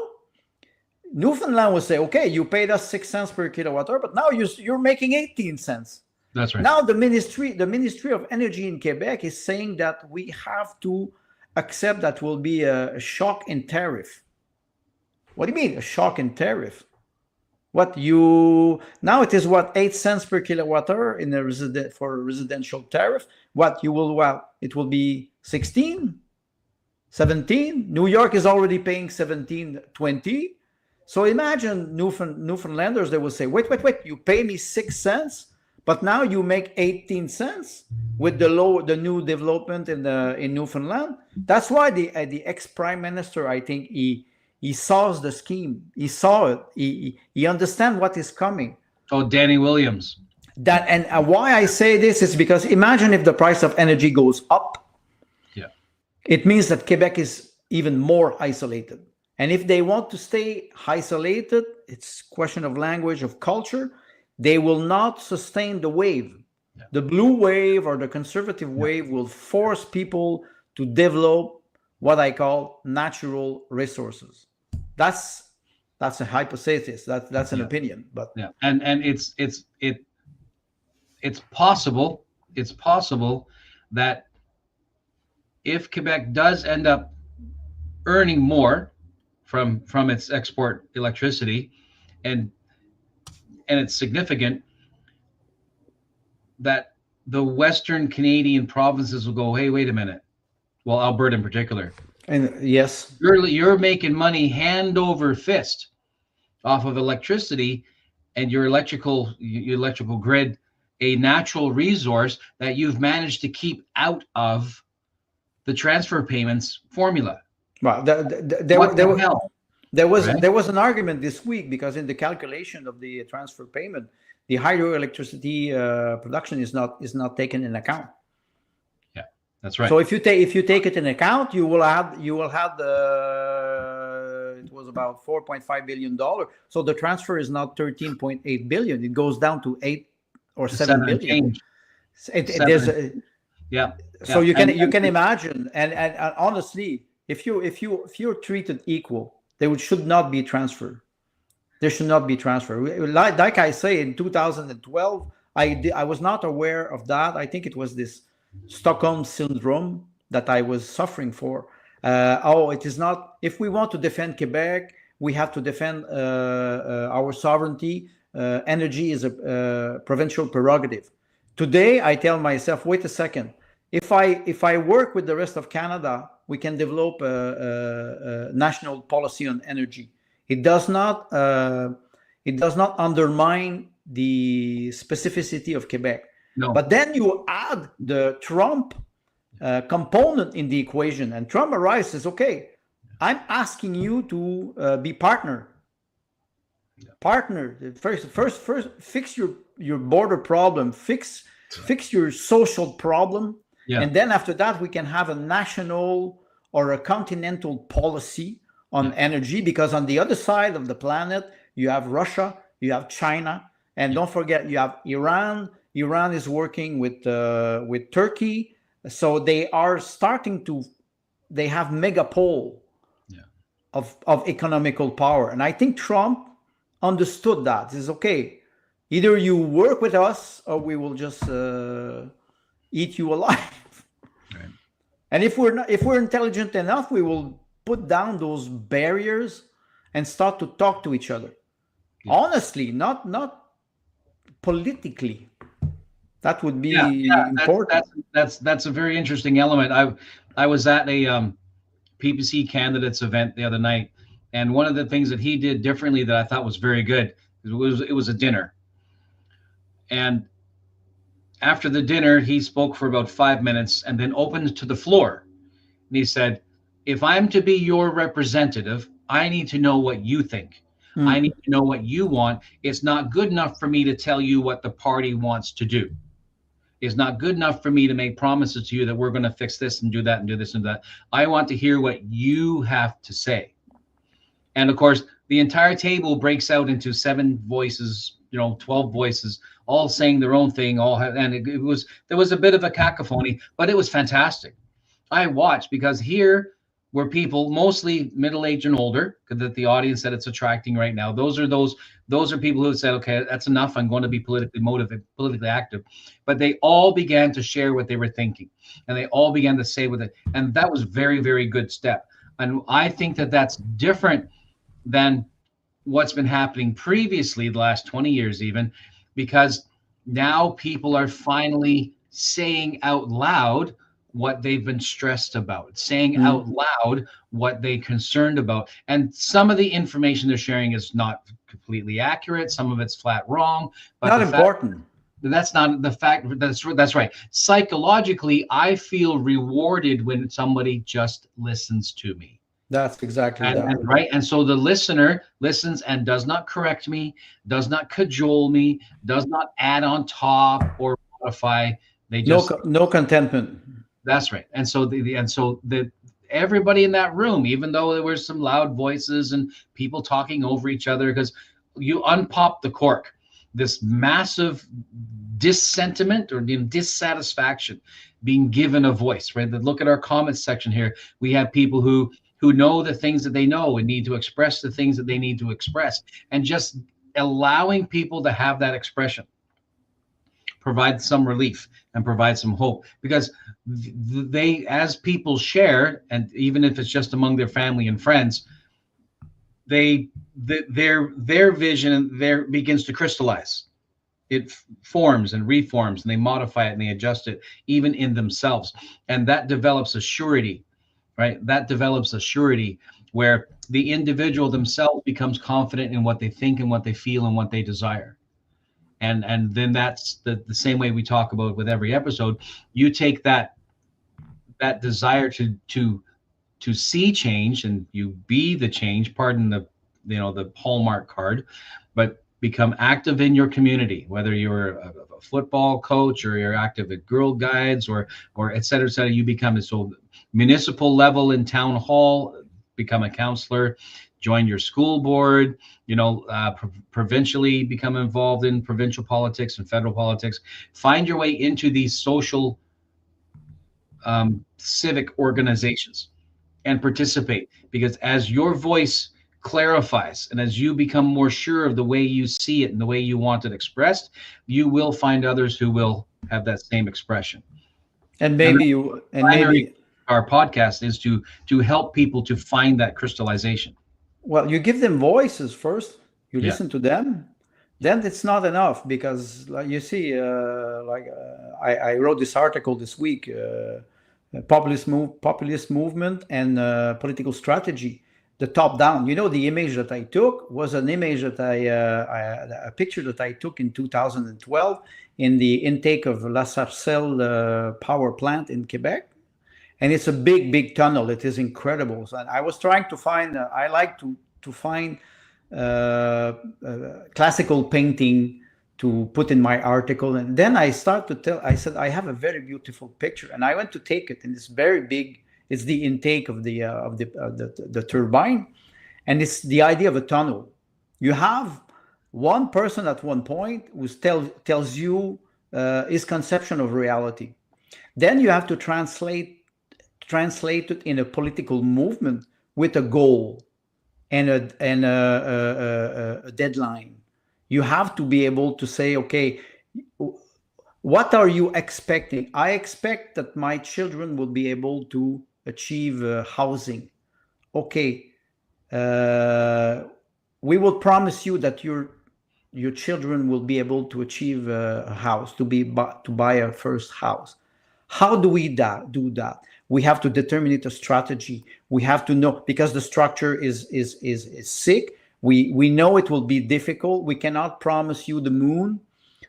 Newfoundland will say, okay, you paid us 6 cents per kilowatt hour, but now you're making 18 cents. That's right. Now the Ministry of Energy in Quebec is saying that we have to accept that will be a shock in tariff. What do you mean a shock in tariff? Now it is 8 cents per kilowatt hour for a residential tariff. It will be 16, 17. New York is already paying 17, 20. So imagine Newfoundlanders, they will say, wait, you pay me 6 cents, but now you make 18 cents with the new development in Newfoundland. That's why the ex-prime minister, I think he saw the scheme. He saw it. He understands what is coming. Oh, Danny Williams. Why I say this is because imagine if the price of energy goes up. Yeah. It means that Quebec is even more isolated. And if they want to stay isolated, it's a question of language, of culture. They will not sustain the wave. Yeah. The blue wave or the conservative wave will force people to develop what I call natural resources. That's a hypothesis. That's an opinion. But and it's possible. It's possible that if Quebec does end up earning more from its export electricity, and it's significant, that the Western Canadian provinces will go, hey, wait a minute. Well, Alberta in particular. And yes, You're making money hand over fist off of electricity and your electrical grid, a natural resource that you've managed to keep out of the transfer payments formula. well, there was an argument this week because in the calculation of the transfer payment, the hydroelectricity production is not taken in account. Yeah, that's right. So if you take it in account, you will have it was about $4.5 billion. So the transfer is not 13.8 billion; it goes down to 8 or 7 billion. Yeah. So you can imagine, and honestly, if you're treated equal, should not be transferred. There should not be transfer. Like I say, in 2012, I was not aware of that. I think it was this Stockholm syndrome that I was suffering for. It is not. If we want to defend Quebec, we have to defend our sovereignty. Energy is a provincial prerogative. Today, I tell myself, wait a second. If I work with the rest of Canada, we can develop a national policy on energy. It does not undermine the specificity of Quebec. No. But then you add the Trump component in the equation, and Trump arrives and says, "Okay, I'm asking you to be partner. Partner. First, fix your border problem. Fix your social problem." Yeah. And then after that, we can have a national or a continental policy on energy, because on the other side of the planet, you have Russia, you have China, and don't forget, you have Iran. Iran is working with Turkey. So they are they have megapole of economical power. And I think Trump understood that. It's okay. Either you work with us or we will just eat you alive. Right. And if we're intelligent enough, we will put down those barriers and start to talk to each other. Yeah. Honestly, not politically. That would be important. That's a very interesting element. I was at a PPC candidates event the other night, and one of the things that he did differently that I thought was very good, it was a dinner. And after the dinner, he spoke for about 5 minutes and then opened to the floor. And he said, if I'm to be your representative, I need to know what you think. I need to know what you want. It's not good enough for me to tell you what the party wants to do. It's not good enough for me to make promises to you that we're going to fix this and do that and do this and that. I want to hear what you have to say. And of course, the entire table breaks out into 7 voices, 12 voices, all saying their own thing. There was a bit of a cacophony, but it was fantastic. I watched because here were people mostly middle-aged and older, that the audience that it's attracting right now. Those are people who have said, okay, that's enough. I'm going to be politically motivated, politically active. But they all began to share what they were thinking, and they all began to say with it. And that was very, very good step. And I think that that's different than what's been happening previously, the last 20 years even, because now people are finally saying out loud what they've been stressed about, saying out loud what they're concerned about. And some of the information they're sharing is not completely accurate. Some of it's flat wrong. But not important. That's not the fact. That's right. Psychologically, I feel rewarded when somebody just listens to me. That's exactly that. Right. And so the listener listens and does not correct me, does not cajole me, does not add on top or modify. They just no contentment. That's right. And so everybody in that room, even though there were some loud voices and people talking over each other, because you unpop the cork, this massive dissentiment or dissatisfaction being given a voice, right? Look at our comments section here. We have people who know the things that they know and need to express the things that they need to express, and just allowing people to have that expression provide some relief and provide some hope, because they, as people share, and even if it's just among their family and friends, their vision begins to crystallize. it forms and reforms, and they modify it and they adjust it even in themselves. And that develops a surety, right? That develops a surety where the individual themselves becomes confident in what they think and what they feel and what they desire. And then that's the same way we talk about with every episode. You take that desire to see change, and you be the change, pardon the the Hallmark card, but become active in your community, whether you're a football coach or you're active at Girl Guides or et cetera, et cetera. You become so municipal level in town hall, become a counselor, join your school board, provincially become involved in provincial politics and federal politics. Find your way into these social civic organizations and participate, because as your voice clarifies and as you become more sure of the way you see it and the way you want it expressed, you will find others who will have that same expression. And maybe our podcast is to help people to find that crystallization. Well, you give them voices first, you listen to them, then it's not enough, because like you see, I wrote this article this week, populist movement and political strategy, the top down. The image that I took was an image that a picture that I took in 2012 in the intake of La Sarcelle power plant in Quebec. And it's a big tunnel. It is incredible. And I was trying to find, I like to find classical painting to put in my article. And then I said, I have a very beautiful picture. And I went to take it, and it's very big. It's the intake of the turbine. And it's the idea of a tunnel. You have one person at one point who tells you his conception of reality. Then you have to translate it in a political movement with a goal and a deadline. You have to be able to say, okay, what are you expecting? I expect that my children will be able to achieve housing. Okay, we will promise you that your children will be able to achieve a house, to buy a first house. How do we do that? We have to determine a strategy. We have to know, because the structure is sick. We know it will be difficult. We cannot promise you the moon,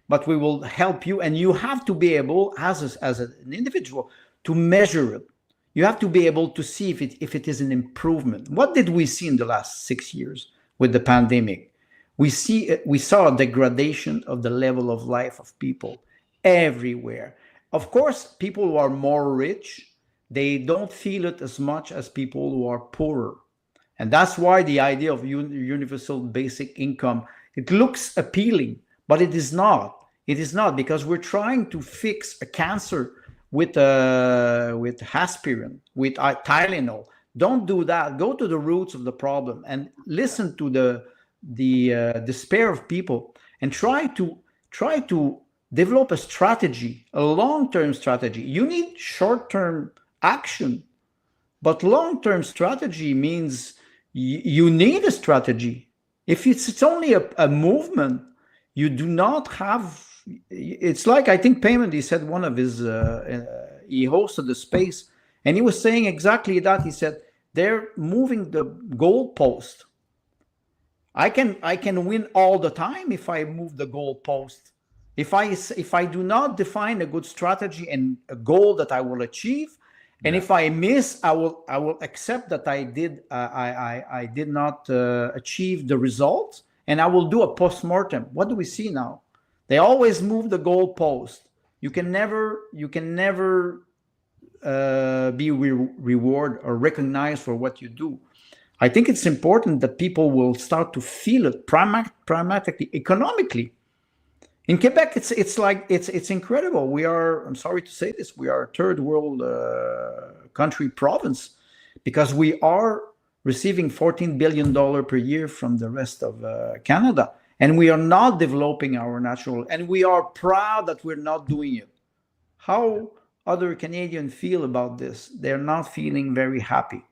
but we will help you. And you have to be able, as an individual, to measure it. You have to be able to see if it is an improvement. What did we see in the last 6 years with the pandemic? We saw a degradation of the level of life of people everywhere. Of course, people who are more rich, they don't feel it as much as people who are poorer. And that's why the idea of universal basic income, it looks appealing, but it is not. It is not, because we're trying to fix a cancer with aspirin, with Tylenol. Don't do that. Go to the roots of the problem and listen to the despair of people, and try to develop a strategy, a long-term strategy. You need short-term action, but long-term strategy means you need a strategy. If it's only a movement, you do not have. It's like, I think Peyman, he said one of his, he hosted the space, and he was saying exactly that. He said, they're moving the goalpost. I can win all the time if I move the goalpost. If I do not define a good strategy and a goal that I will achieve, and if I miss, I will accept that I did not achieve the result, and I will do a post-mortem. What do we see now? They always move the goalpost. You can never be rewarded or recognized for what you do. I think it's important that people will start to feel it pragmatically, economically. In Quebec, it's incredible. We are, I'm sorry to say this, we are a third world country province, because we are receiving $14 billion per year from the rest of Canada. And we are not developing our natural, and we are proud that we're not doing it. How other Canadians feel about this? They're not feeling very happy.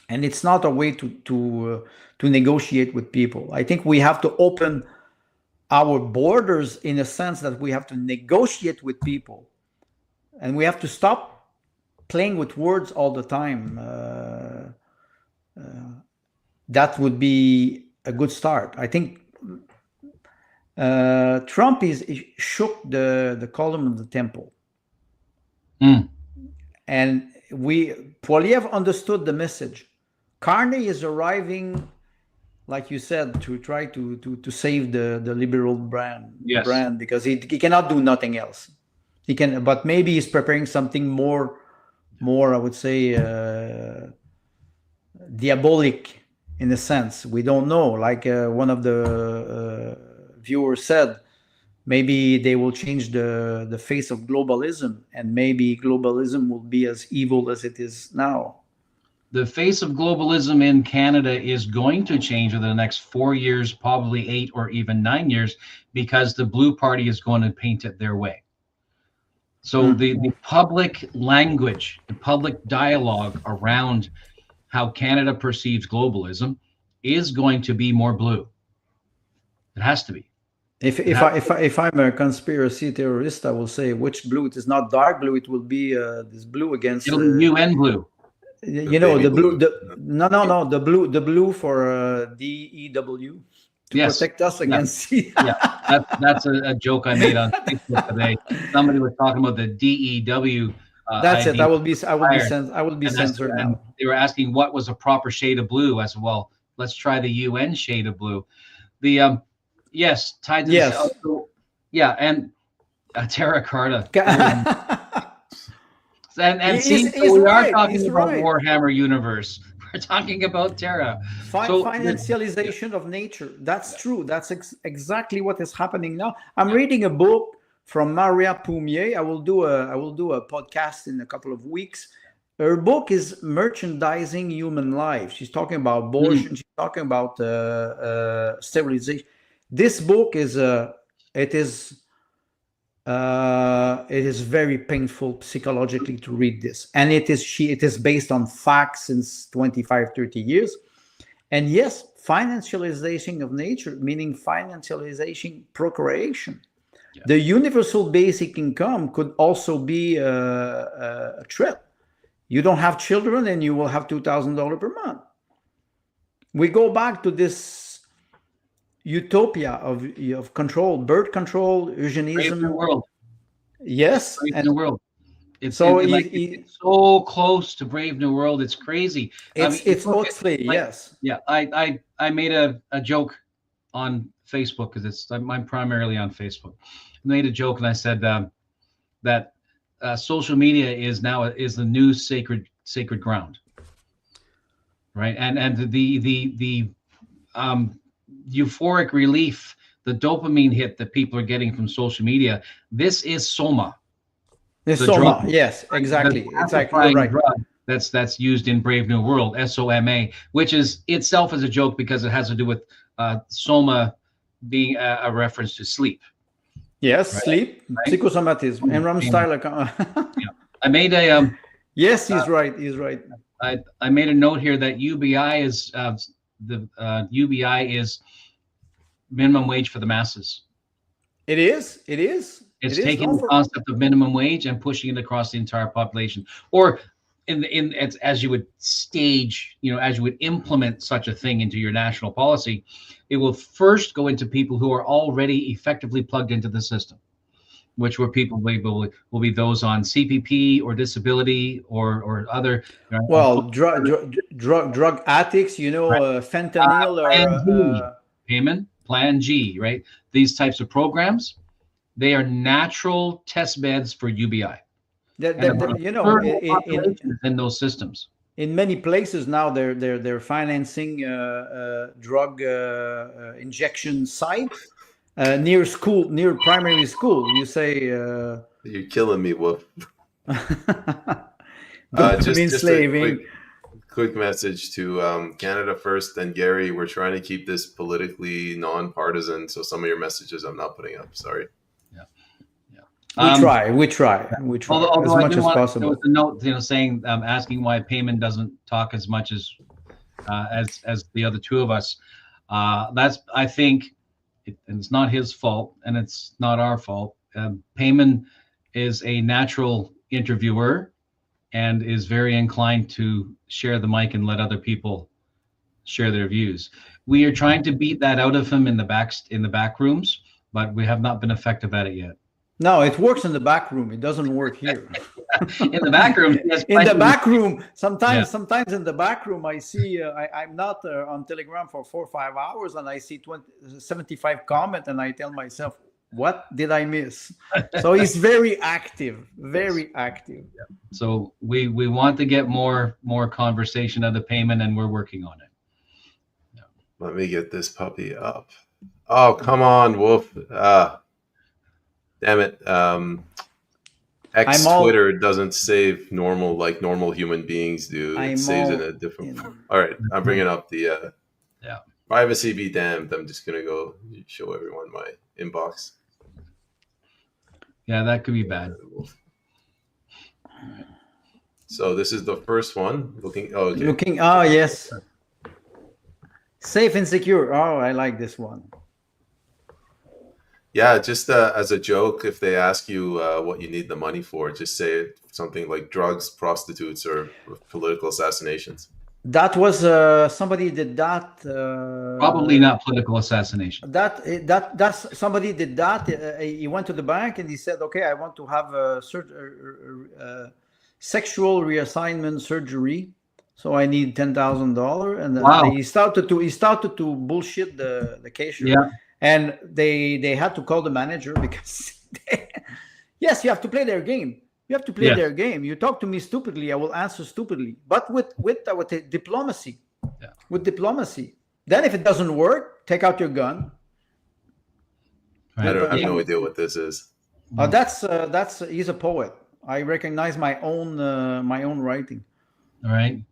And it's not a way to negotiate with people. I think we have to open our borders in a sense that we have to negotiate with people, and we have to stop playing with words all the time. That would be a good start. I think Trump shook the column of the temple. And Poilievre understood the message. Carney is arriving, like you said, to try to save the liberal brand, because he cannot do nothing else. He can, but maybe he's preparing something more, I would say, diabolic in a sense. We don't know. Like one of the viewers said, maybe they will change the face of globalism, and maybe globalism will be as evil as it is now. The face of globalism in Canada is going to change over the next 4 years, probably 8 or even 9 years, because the Blue Party is going to paint it their way. So the public language, the public dialogue around how Canada perceives globalism is going to be more blue. It has to be. If I'm a conspiracy theorist, I will say which blue. It is not dark blue. It will be this blue against UN blue. You know, the blue. The blue for DEW to protect us against. That's a joke I made on Facebook today. Somebody was talking about the DEW. That's it. I will be censored now. They were asking what was a proper shade of blue. I said, well, let's try the UN shade of blue. The tied to and Terra Carta. And see, we are talking about Warhammer universe. We're talking about Terra. Financialization of nature. That's true. That's exactly what is happening now. I'm reading a book from Maria Pumier. I will do a podcast in a couple of weeks. Her book is Merchandising Human Life. She's talking about abortion. She's talking about sterilization. This book is it is very painful psychologically to read this, and it is based on facts since 25-30 years. And yes, financialization of nature, meaning financialization procreation. The universal basic income could also be a threat. You don't have children and you will have $2,000 per month. We go back to this utopia of control, birth control, eugenics. In the world. Yes. In the world. It's so close to Brave New World. It's crazy. It's mostly, yes. Yeah. I made a joke on Facebook because I'm primarily on Facebook. I made a joke and I said that social media is the new sacred ground, right? And the euphoric relief, the dopamine hit that people are getting from social media. This is Soma. It's Soma. Drug. Yes, exactly. Exactly. Right. Drug that's used in Brave New World, SOMA, which is itself is a joke because it has to do with Soma being a reference to sleep. Yes, right? Sleep, right? Psychosomatism, and Ramstyle. I made a. Yes, he's right. He's right. I made a note here that UBI is UBI is minimum wage for the masses. It is. It's taking the concept of minimum wage and pushing it across the entire population, or as you would stage, as you would implement such a thing into your national policy, it will first go into people who are already effectively plugged into the system, which were people will be those on CPP or disability or other. Well, drug addicts, fentanyl or Peyman, Plan G, right? These types of programs, they are natural test beds for UBI. In those systems. In many places now, they're financing drug injection sites near primary school. You say you're killing me, Wolf. Just a quick message to Canada First and Gary. We're trying to keep this politically non-partisan, so some of your messages I'm not putting up. Sorry. We try as much as possible. There was a note, saying, asking why Peyman doesn't talk as much as the other two of us. I think and it's not his fault, and it's not our fault. Peyman is a natural interviewer and is very inclined to share the mic and let other people share their views. We are trying to beat that out of him in the back rooms, but we have not been effective at it yet. No, it works in the back room. It doesn't work here. In the back room, in the back room, sometimes in the back room, I see I'm not on Telegram for 4 or 5 hours, and I see 75 comments, and I tell myself, what did I miss? So he's very active, very active. Yeah. So we want to get more conversation out of Peyman, and we're working on it. Yeah. Let me get this puppy up. Oh, come on, Wolf. Damn it. Twitter doesn't save normal like normal human beings do. It saves in a different. All right, I'm bringing up the privacy be damned. I'm just gonna go show everyone my inbox. Yeah, that could be bad. So this is the first one. Looking. Oh, okay. Looking. Oh, yes. Safe and secure. Oh, I like this one. Yeah, just as a joke, if they ask you what you need the money for, just say something like drugs, prostitutes, or political assassinations. That was somebody did that. Probably not political assassination. That's somebody did that. He went to the bank and he said, "Okay, I want to have a sexual reassignment surgery, so I need $10,000." And wow. he started to bullshit the cashier. Yeah. And they had to call the manager because yes, you have to play their game. You have to play their game. You talk to me stupidly, I will answer stupidly, but with diplomacy. Yeah. With diplomacy. Then if it doesn't work, take out your gun. I have no idea what this is. That's he's a poet. I recognize my own writing. All right.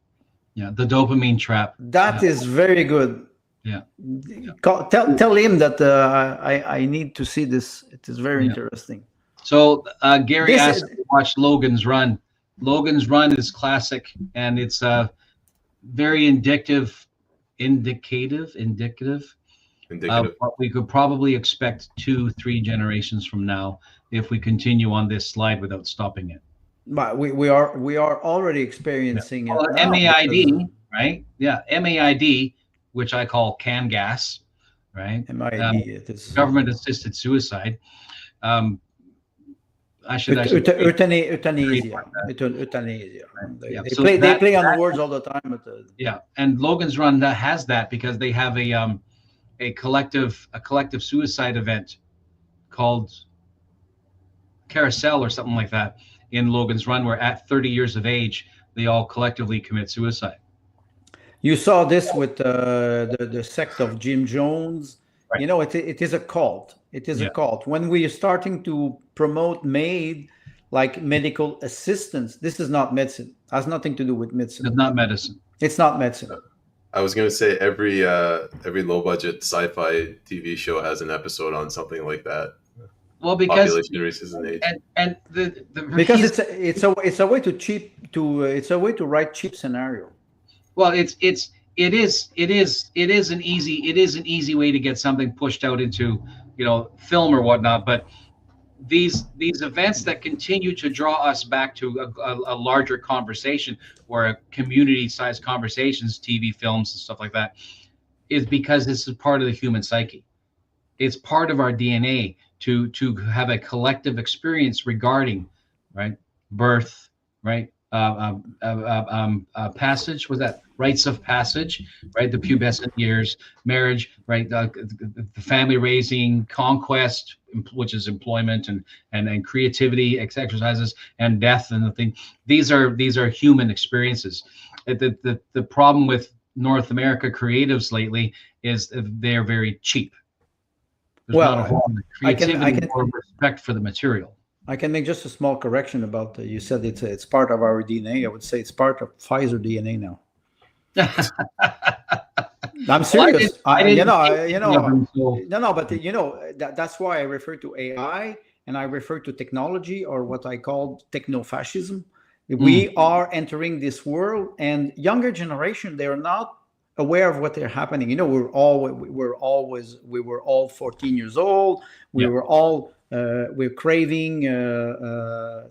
Yeah, the dopamine trap. That is very good. Yeah. Tell him that I need to see this. It is very interesting. So Gary asked to watch Logan's Run. Logan's Run is classic, and it's very indicative of what we could probably expect 2-3 generations from now if we continue on this slide without stopping it. But we are already experiencing it. Now MAID, right? Yeah, MAID, which I call can gas, right? MAID, it is government-assisted suicide. Euthanasia. They play on the words all the time. And Logan's Run has that because they have a collective suicide event called Carousel or something like that in Logan's Run, where at 30 years of age they all collectively commit suicide. You saw this with the sect of Jim Jones. Right. You know, it is a cult. It is a cult. When we are starting to promote MAID, like medical assistance, this is not medicine. It has nothing to do with medicine. It's not medicine. It's not medicine. I was going to say every low budget sci-fi TV show has an episode on something like that. Well, because population, races, and age, and because it's a way to write cheap scenario. Well, it is an easy way to get something pushed out into, film or whatnot. But these events that continue to draw us back to a larger conversation or a community-sized conversations, TV, films, and stuff like that, is because this is part of the human psyche. It's part of our DNA to have a collective experience regarding, right, birth, right, passage, was that rites of passage, right, the pubescent years, marriage, right, the family raising, conquest, which is employment and creativity exercises, and death and the thing. These are human experiences. The problem with North America creatives lately is they're very cheap. There's not a whole creativity or respect for the material. I can make just a small correction about you said it's part of our DNA. I would say it's part of Pfizer DNA now. I'm serious. That's why I refer to AI and I refer to technology, or what I call techno-fascism. We are entering this world, and younger generation, they're not aware of what they're happening. You know, we were all 14 years old. We were all we're craving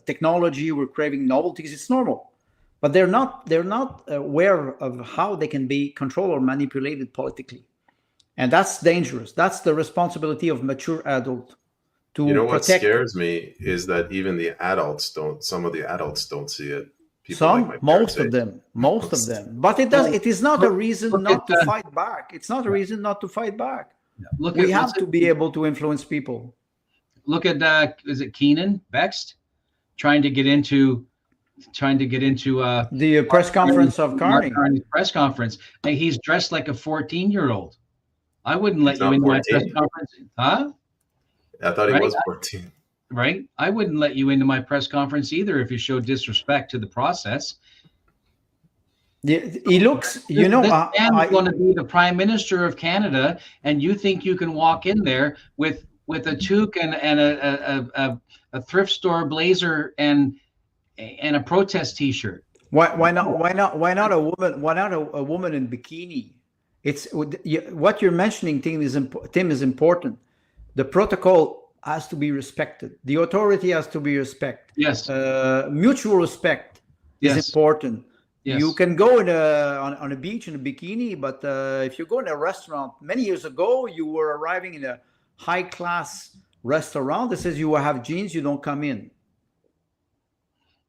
technology. We're craving novelties. It's normal, but they're not aware of how they can be controlled or manipulated politically, and that's dangerous. That's the responsibility of mature adult. To you know what protect. scares me is that even some of the adults don't see it. Most of them. But it is not a reason not to fight back. It's not a reason not to fight back. We have to be able to influence people. Look at is it Keenan Bext trying to get into the press conference of Carney. Press conference, and he's dressed like a 14-year-old. I wouldn't let you into my press conference, huh? I thought he was 14. Right? I wouldn't let you into my press conference either if you show disrespect to the process. He looks, this man's going to be the Prime Minister of Canada, and you think you can walk in there with a toque and a thrift store blazer and a protest T-shirt? Why not a woman? Why not a woman in bikini? It's what you're mentioning, Tim, is important. The protocol has to be respected. The authority has to be respected. Yes. Mutual respect is important. Yes. You can go on a beach in a bikini, but if you go in a restaurant, many years ago, you were arriving in a high-class restaurant that says you have jeans, you don't come in.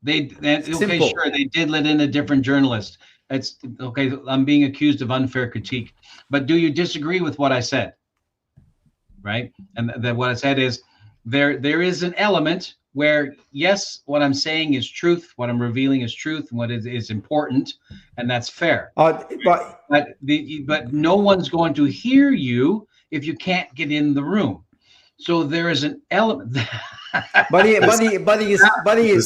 They did let in a different journalist. It's okay. I'm being accused of unfair critique, but do you disagree with what I said? Right, and that what I said is there is an element where yes, what I'm saying is truth, what I'm revealing is truth, and what is important, and that's fair. But no one's going to hear you if you can't get in the room. So there is an element. This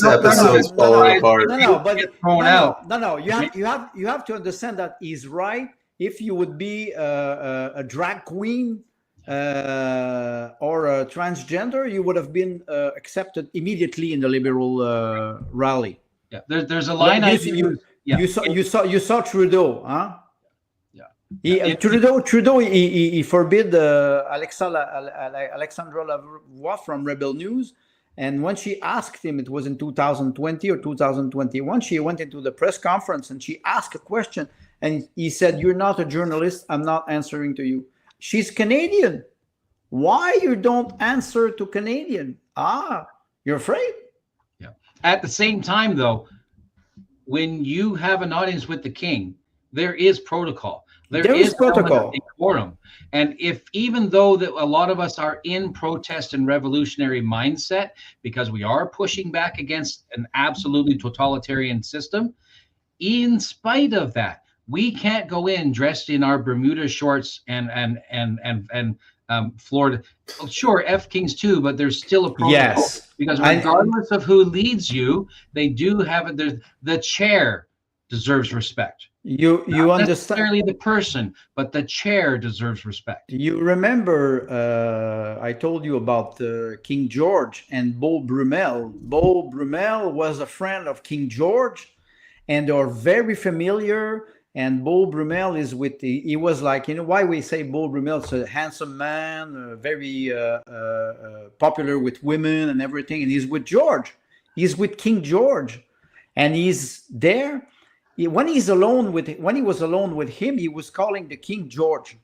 episode's falling apart. No. You have to understand that he's right. If you would be a drag queen or a transgender, you would have been accepted immediately in the Liberal rally. Yeah, there's a line you saw Trudeau, huh? Yeah. Trudeau he forbid Alexandra Lavoie from Rebel News, and when she asked him, it was in 2020 or 2021, she went into the press conference and she asked a question, and he said, "You're not a journalist. I'm not answering to you." She's Canadian. Why you don't answer to Canadian? You're afraid? Yeah. At the same time, though, when you have an audience with the king, there is protocol. There is protocol. Decorum. And if even though that a lot of us are in protest and revolutionary mindset because we are pushing back against an absolutely totalitarian system, in spite of that, we can't go in dressed in our Bermuda shorts and Florida. Well, sure, F Kings too, but there's still a protocol. Yes. Because regardless of who leads you, they do have it. The chair deserves respect. You Not understand necessarily the person, but the chair deserves respect. You remember I told you about King George and Beau Brummel. Beau Brummel was a friend of King George, and they're very familiar. And Beau Brummel is he was like, why we say Beau Brummel? It's a handsome man, very popular with women and everything. And he's with George. He's with King George, and he's there. When he was alone with him, he was calling the King George.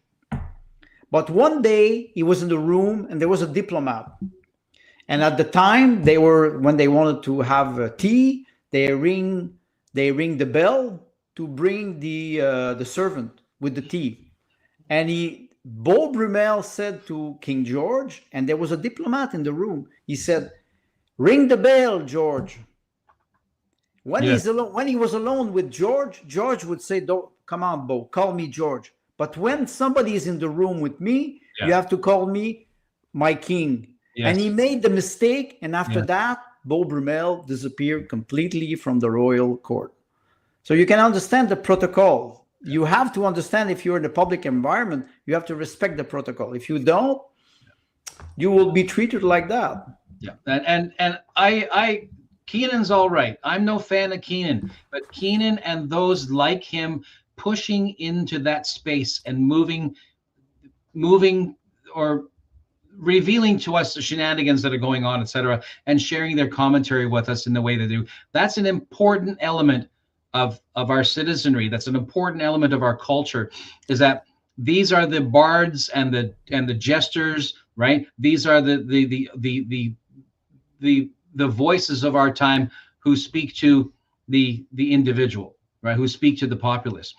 But one day he was in the room and there was a diplomat. And at the time when they wanted to have tea, they ring the bell to bring the servant with the tea. And Beau Brummel said to King George, and there was a diplomat in the room. He said, "Ring the bell, George." When he was alone with George, George would say, "Don't come on, Beau, call me George." But when somebody is in the room with me, you have to call me my king. Yes. And he made the mistake, and after that, Beau Brummel disappeared completely from the royal court. So you can understand the protocol. You have to understand, if you're in a public environment, you have to respect the protocol. If you don't, you will be treated like that. Yeah, and I Keenan's all right. I'm no fan of Keenan, but Keenan and those like him pushing into that space and moving or revealing to us the shenanigans that are going on, etc., and sharing their commentary with us in the way they do. That's an important element of our citizenry. That's an important element of our culture, is that these are the bards and the jesters, right? These are the voices of our time who speak to the individual, right? Who speak to the populace.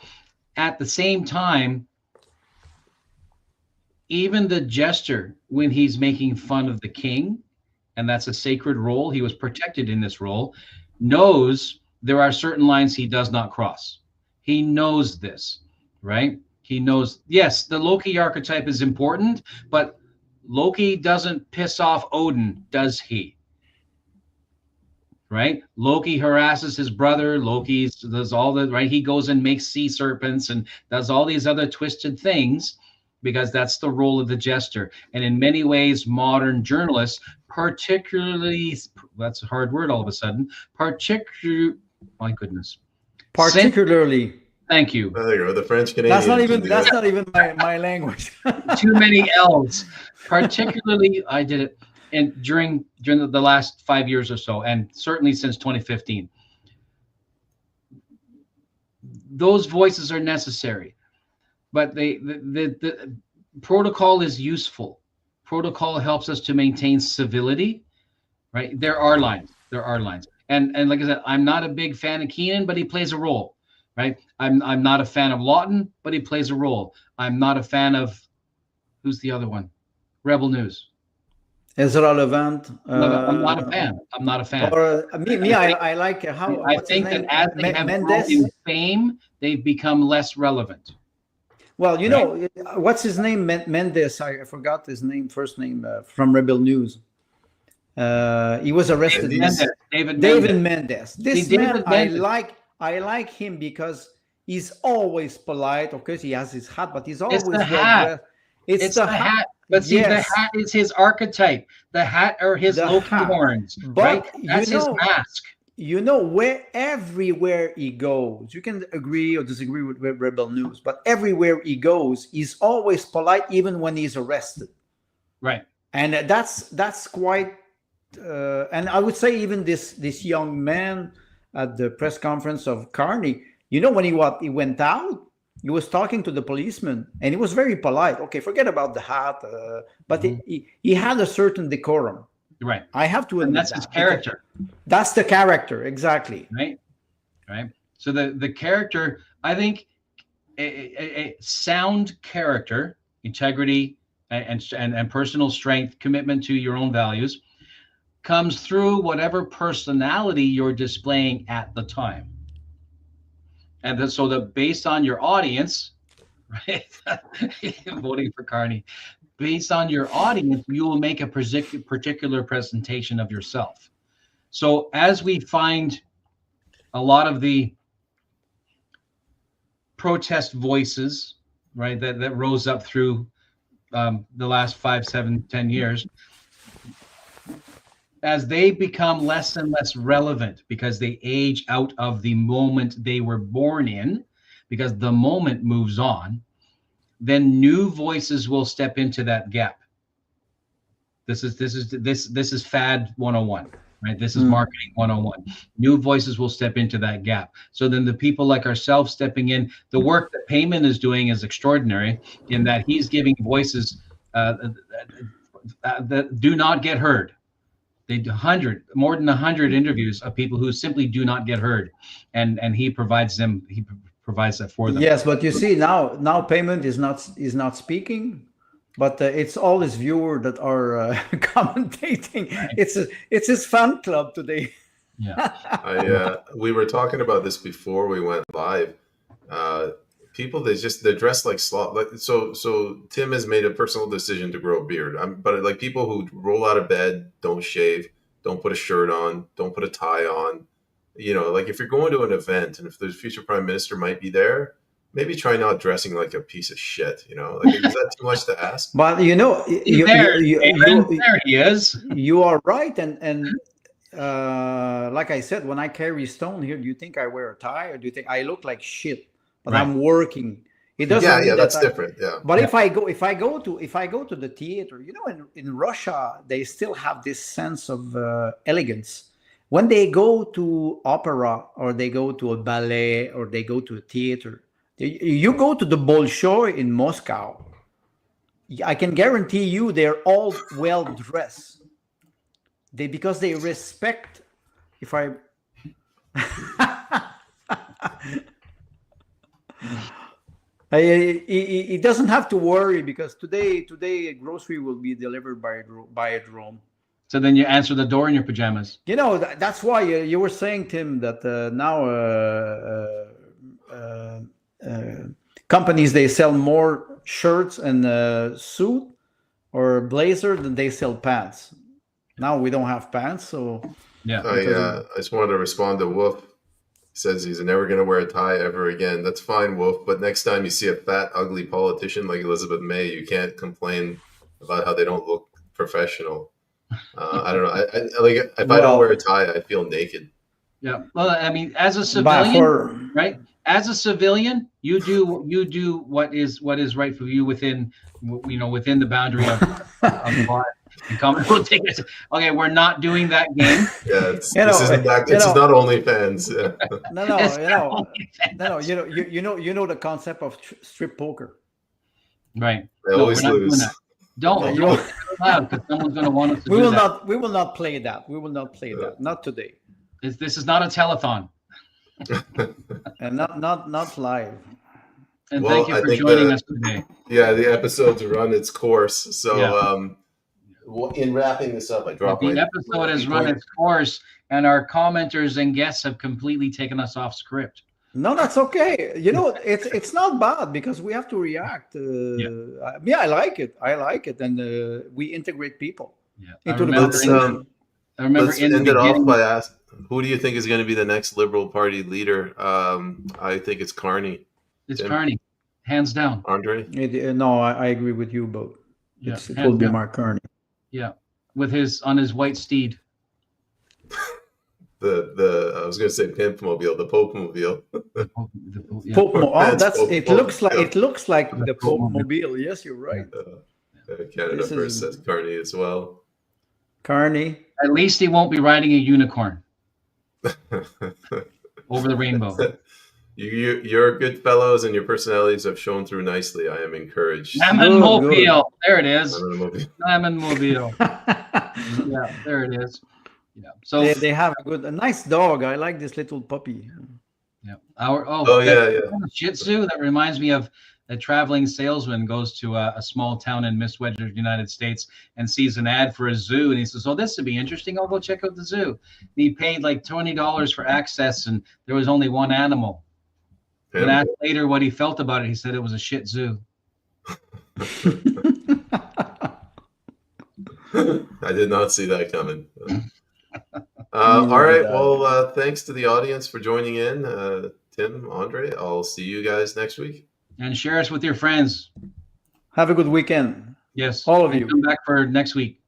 At the same time, even the jester, when he's making fun of the king, and that's a sacred role, he was protected in this role, knows there are certain lines he does not cross. He knows this, right? He knows, yes, the Loki archetype is important, but Loki doesn't piss off Odin, does he? Right? Loki harasses his brother. Loki does all the, right? He goes and makes sea serpents and does all these other twisted things because that's the role of the jester. And in many ways, modern journalists, particularly, that's a hard word all of a sudden, my goodness. Particularly. Thank you. Oh, there you go. The French Canadian. That's not even my language. Too many L's. Particularly, I did it. And during the last 5 years or so, and certainly since 2015, those voices are necessary, but the protocol is useful. Protocol helps us to maintain civility, right? There are lines, and like I said, I'm not a big fan of Keenan, but he plays a role, right? I'm not a fan of Lawton, but he plays a role. I'm not a fan of, who's the other one? Rebel News. Ezra Levant. I'm not a fan. I'm not a fan. Or I like how. I think that as they have grown in fame, they've become less relevant. Well, you know, what's his name? Mendes. I forgot his name, first name, from Rebel News. He was arrested. David Mendes. This man, I like him because he's always polite. Of course, he has his hat, but he's always well dressed. It's the hat. But see, the hat is his archetype. The hat are his Loki horns. But right? That's his mask. You know, everywhere he goes, you can agree or disagree with Rebel News, but everywhere he goes, he's always polite, even when he's arrested. Right. And that's quite. And I would say even this young man at the press conference of Carney, you know, when he went out. He was talking to the policeman, and he was very polite. Okay, forget about the hat, but he had a certain decorum. Right. I have to admit and that's his character. That's the character, exactly. Right. So the character, I think, a sound character, integrity, and personal strength, commitment to your own values, comes through whatever personality you're displaying at the time. And then, so that based on your audience, right? Voting for Carney, based on your audience, you will make a particular presentation of yourself. So as we find a lot of the protest voices, right, that rose up through the last 5, 7, 10 years, as they become less and less relevant because they age out of the moment they were born in, because the moment moves on, then new voices will step into that gap. This is fad 101, right? This is marketing 101. New voices will step into that gap. So then the people like ourselves stepping in, the work that Peyman is doing is extraordinary in that he's giving voices that do not get heard. They do more than 100 interviews of people who simply do not get heard, and he provides them. He provides that for them. Yes, but you see now Peyman is not speaking, but it's all his viewers that are commentating. Right. It's his fan club today. Yeah, we were talking about this before we went live. People, they're dressed like sloth. So Tim has made a personal decision to grow a beard. But like people who roll out of bed, don't shave, don't put a shirt on, don't put a tie on. You know, like if you're going to an event and if the future prime minister might be there, maybe try not dressing like a piece of shit. You know, like is that too much to ask? But you know, there he is. You are right, and like I said, when I carry stone here, do you think I wear a tie or do you think I look like shit? but Right. I'm working. It doesn't Yeah, mean yeah, that that's different. Yeah. But if I go to the theater, in Russia, they still have this sense of elegance. When they go to opera or they go to a ballet or they go to a theater, you go to the Bolshoi in Moscow, I can guarantee you they're all well dressed. Because they respect. If I he doesn't have to worry because today grocery will be delivered by a drone. So then you answer the door in your pajamas. That's why you were saying, Tim, that now companies, they sell more shirts and suit or blazer than they sell pants. Now we don't have pants, so Yeah. I just wanted to respond to Wolf. He says he's never going to wear a tie ever again. That's fine, Wolf. But next time you see a fat, ugly politician like Elizabeth May, you can't complain about how they don't look professional. I don't know. I like if I don't wear a tie, I feel naked. Yeah. Well, I mean, as a civilian, right? As a civilian, you do what is right for you within the boundary of law and common. Okay, we're not doing that game. Yeah, this isn't that. This is not OnlyFans. Yeah. No. You know the concept of strip poker, right? They always lose. Don't loud because someone's going to want us to do that. We will not play that. We will not play that. Not today. This is not a telethon. And not live. And thank you for joining us today. Yeah, the episode's run its course. So in wrapping this up, the episode has run its course, and our commenters and guests have completely taken us off script. No, that's okay. It's not bad because we have to react. I like it, and we integrate people into the conversation. Let's end it off by asking, who do you think is going to be the next Liberal Party leader? I think it's Carney. It's Carney, hands down. Andre? No, I agree with you both. It will be Mark Carney. Yeah, on his white steed. I was going to say pimp mobile, the Pope mobile. It looks like the Pope mobile. Yes, you're right. Canada First says Carney as well. Carney. At least he won't be riding a unicorn over the rainbow. You're good fellows, and your personalities have shown through nicely. I am encouraged. Lemon Mobile. There it is. Lemon Mobile. Yeah, there it is. Yeah. So they have a nice dog. I like this little puppy. Yeah. Shih Tzu. That reminds me of a traveling salesman goes to a small town in Midwestern United States and sees an ad for a zoo, and he says, "Oh, this would be interesting. I'll go check out the zoo." And he paid like $20 for access, and there was only one animal. And asked later what he felt about it. He said it was a shit zoo. I did not see that coming. All right. Well, thanks to the audience for joining in. Tim, Andre, I'll see you guys next week. And share us with your friends. Have a good weekend. Yes. All of you. Come back for next week.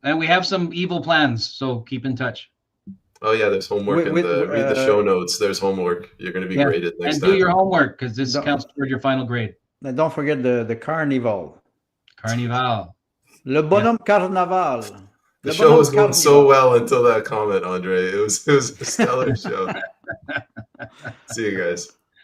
And we have some evil plans, so keep in touch. Oh, yeah, there's homework. Read the show notes. There's homework. You're going to be graded next time. And do your homework, because this counts toward your final grade. And don't forget the Carneyval. Carneyval. Le bonhomme Carnaval. The show was going so well until that comment, Andre. It was a stellar show. See you guys.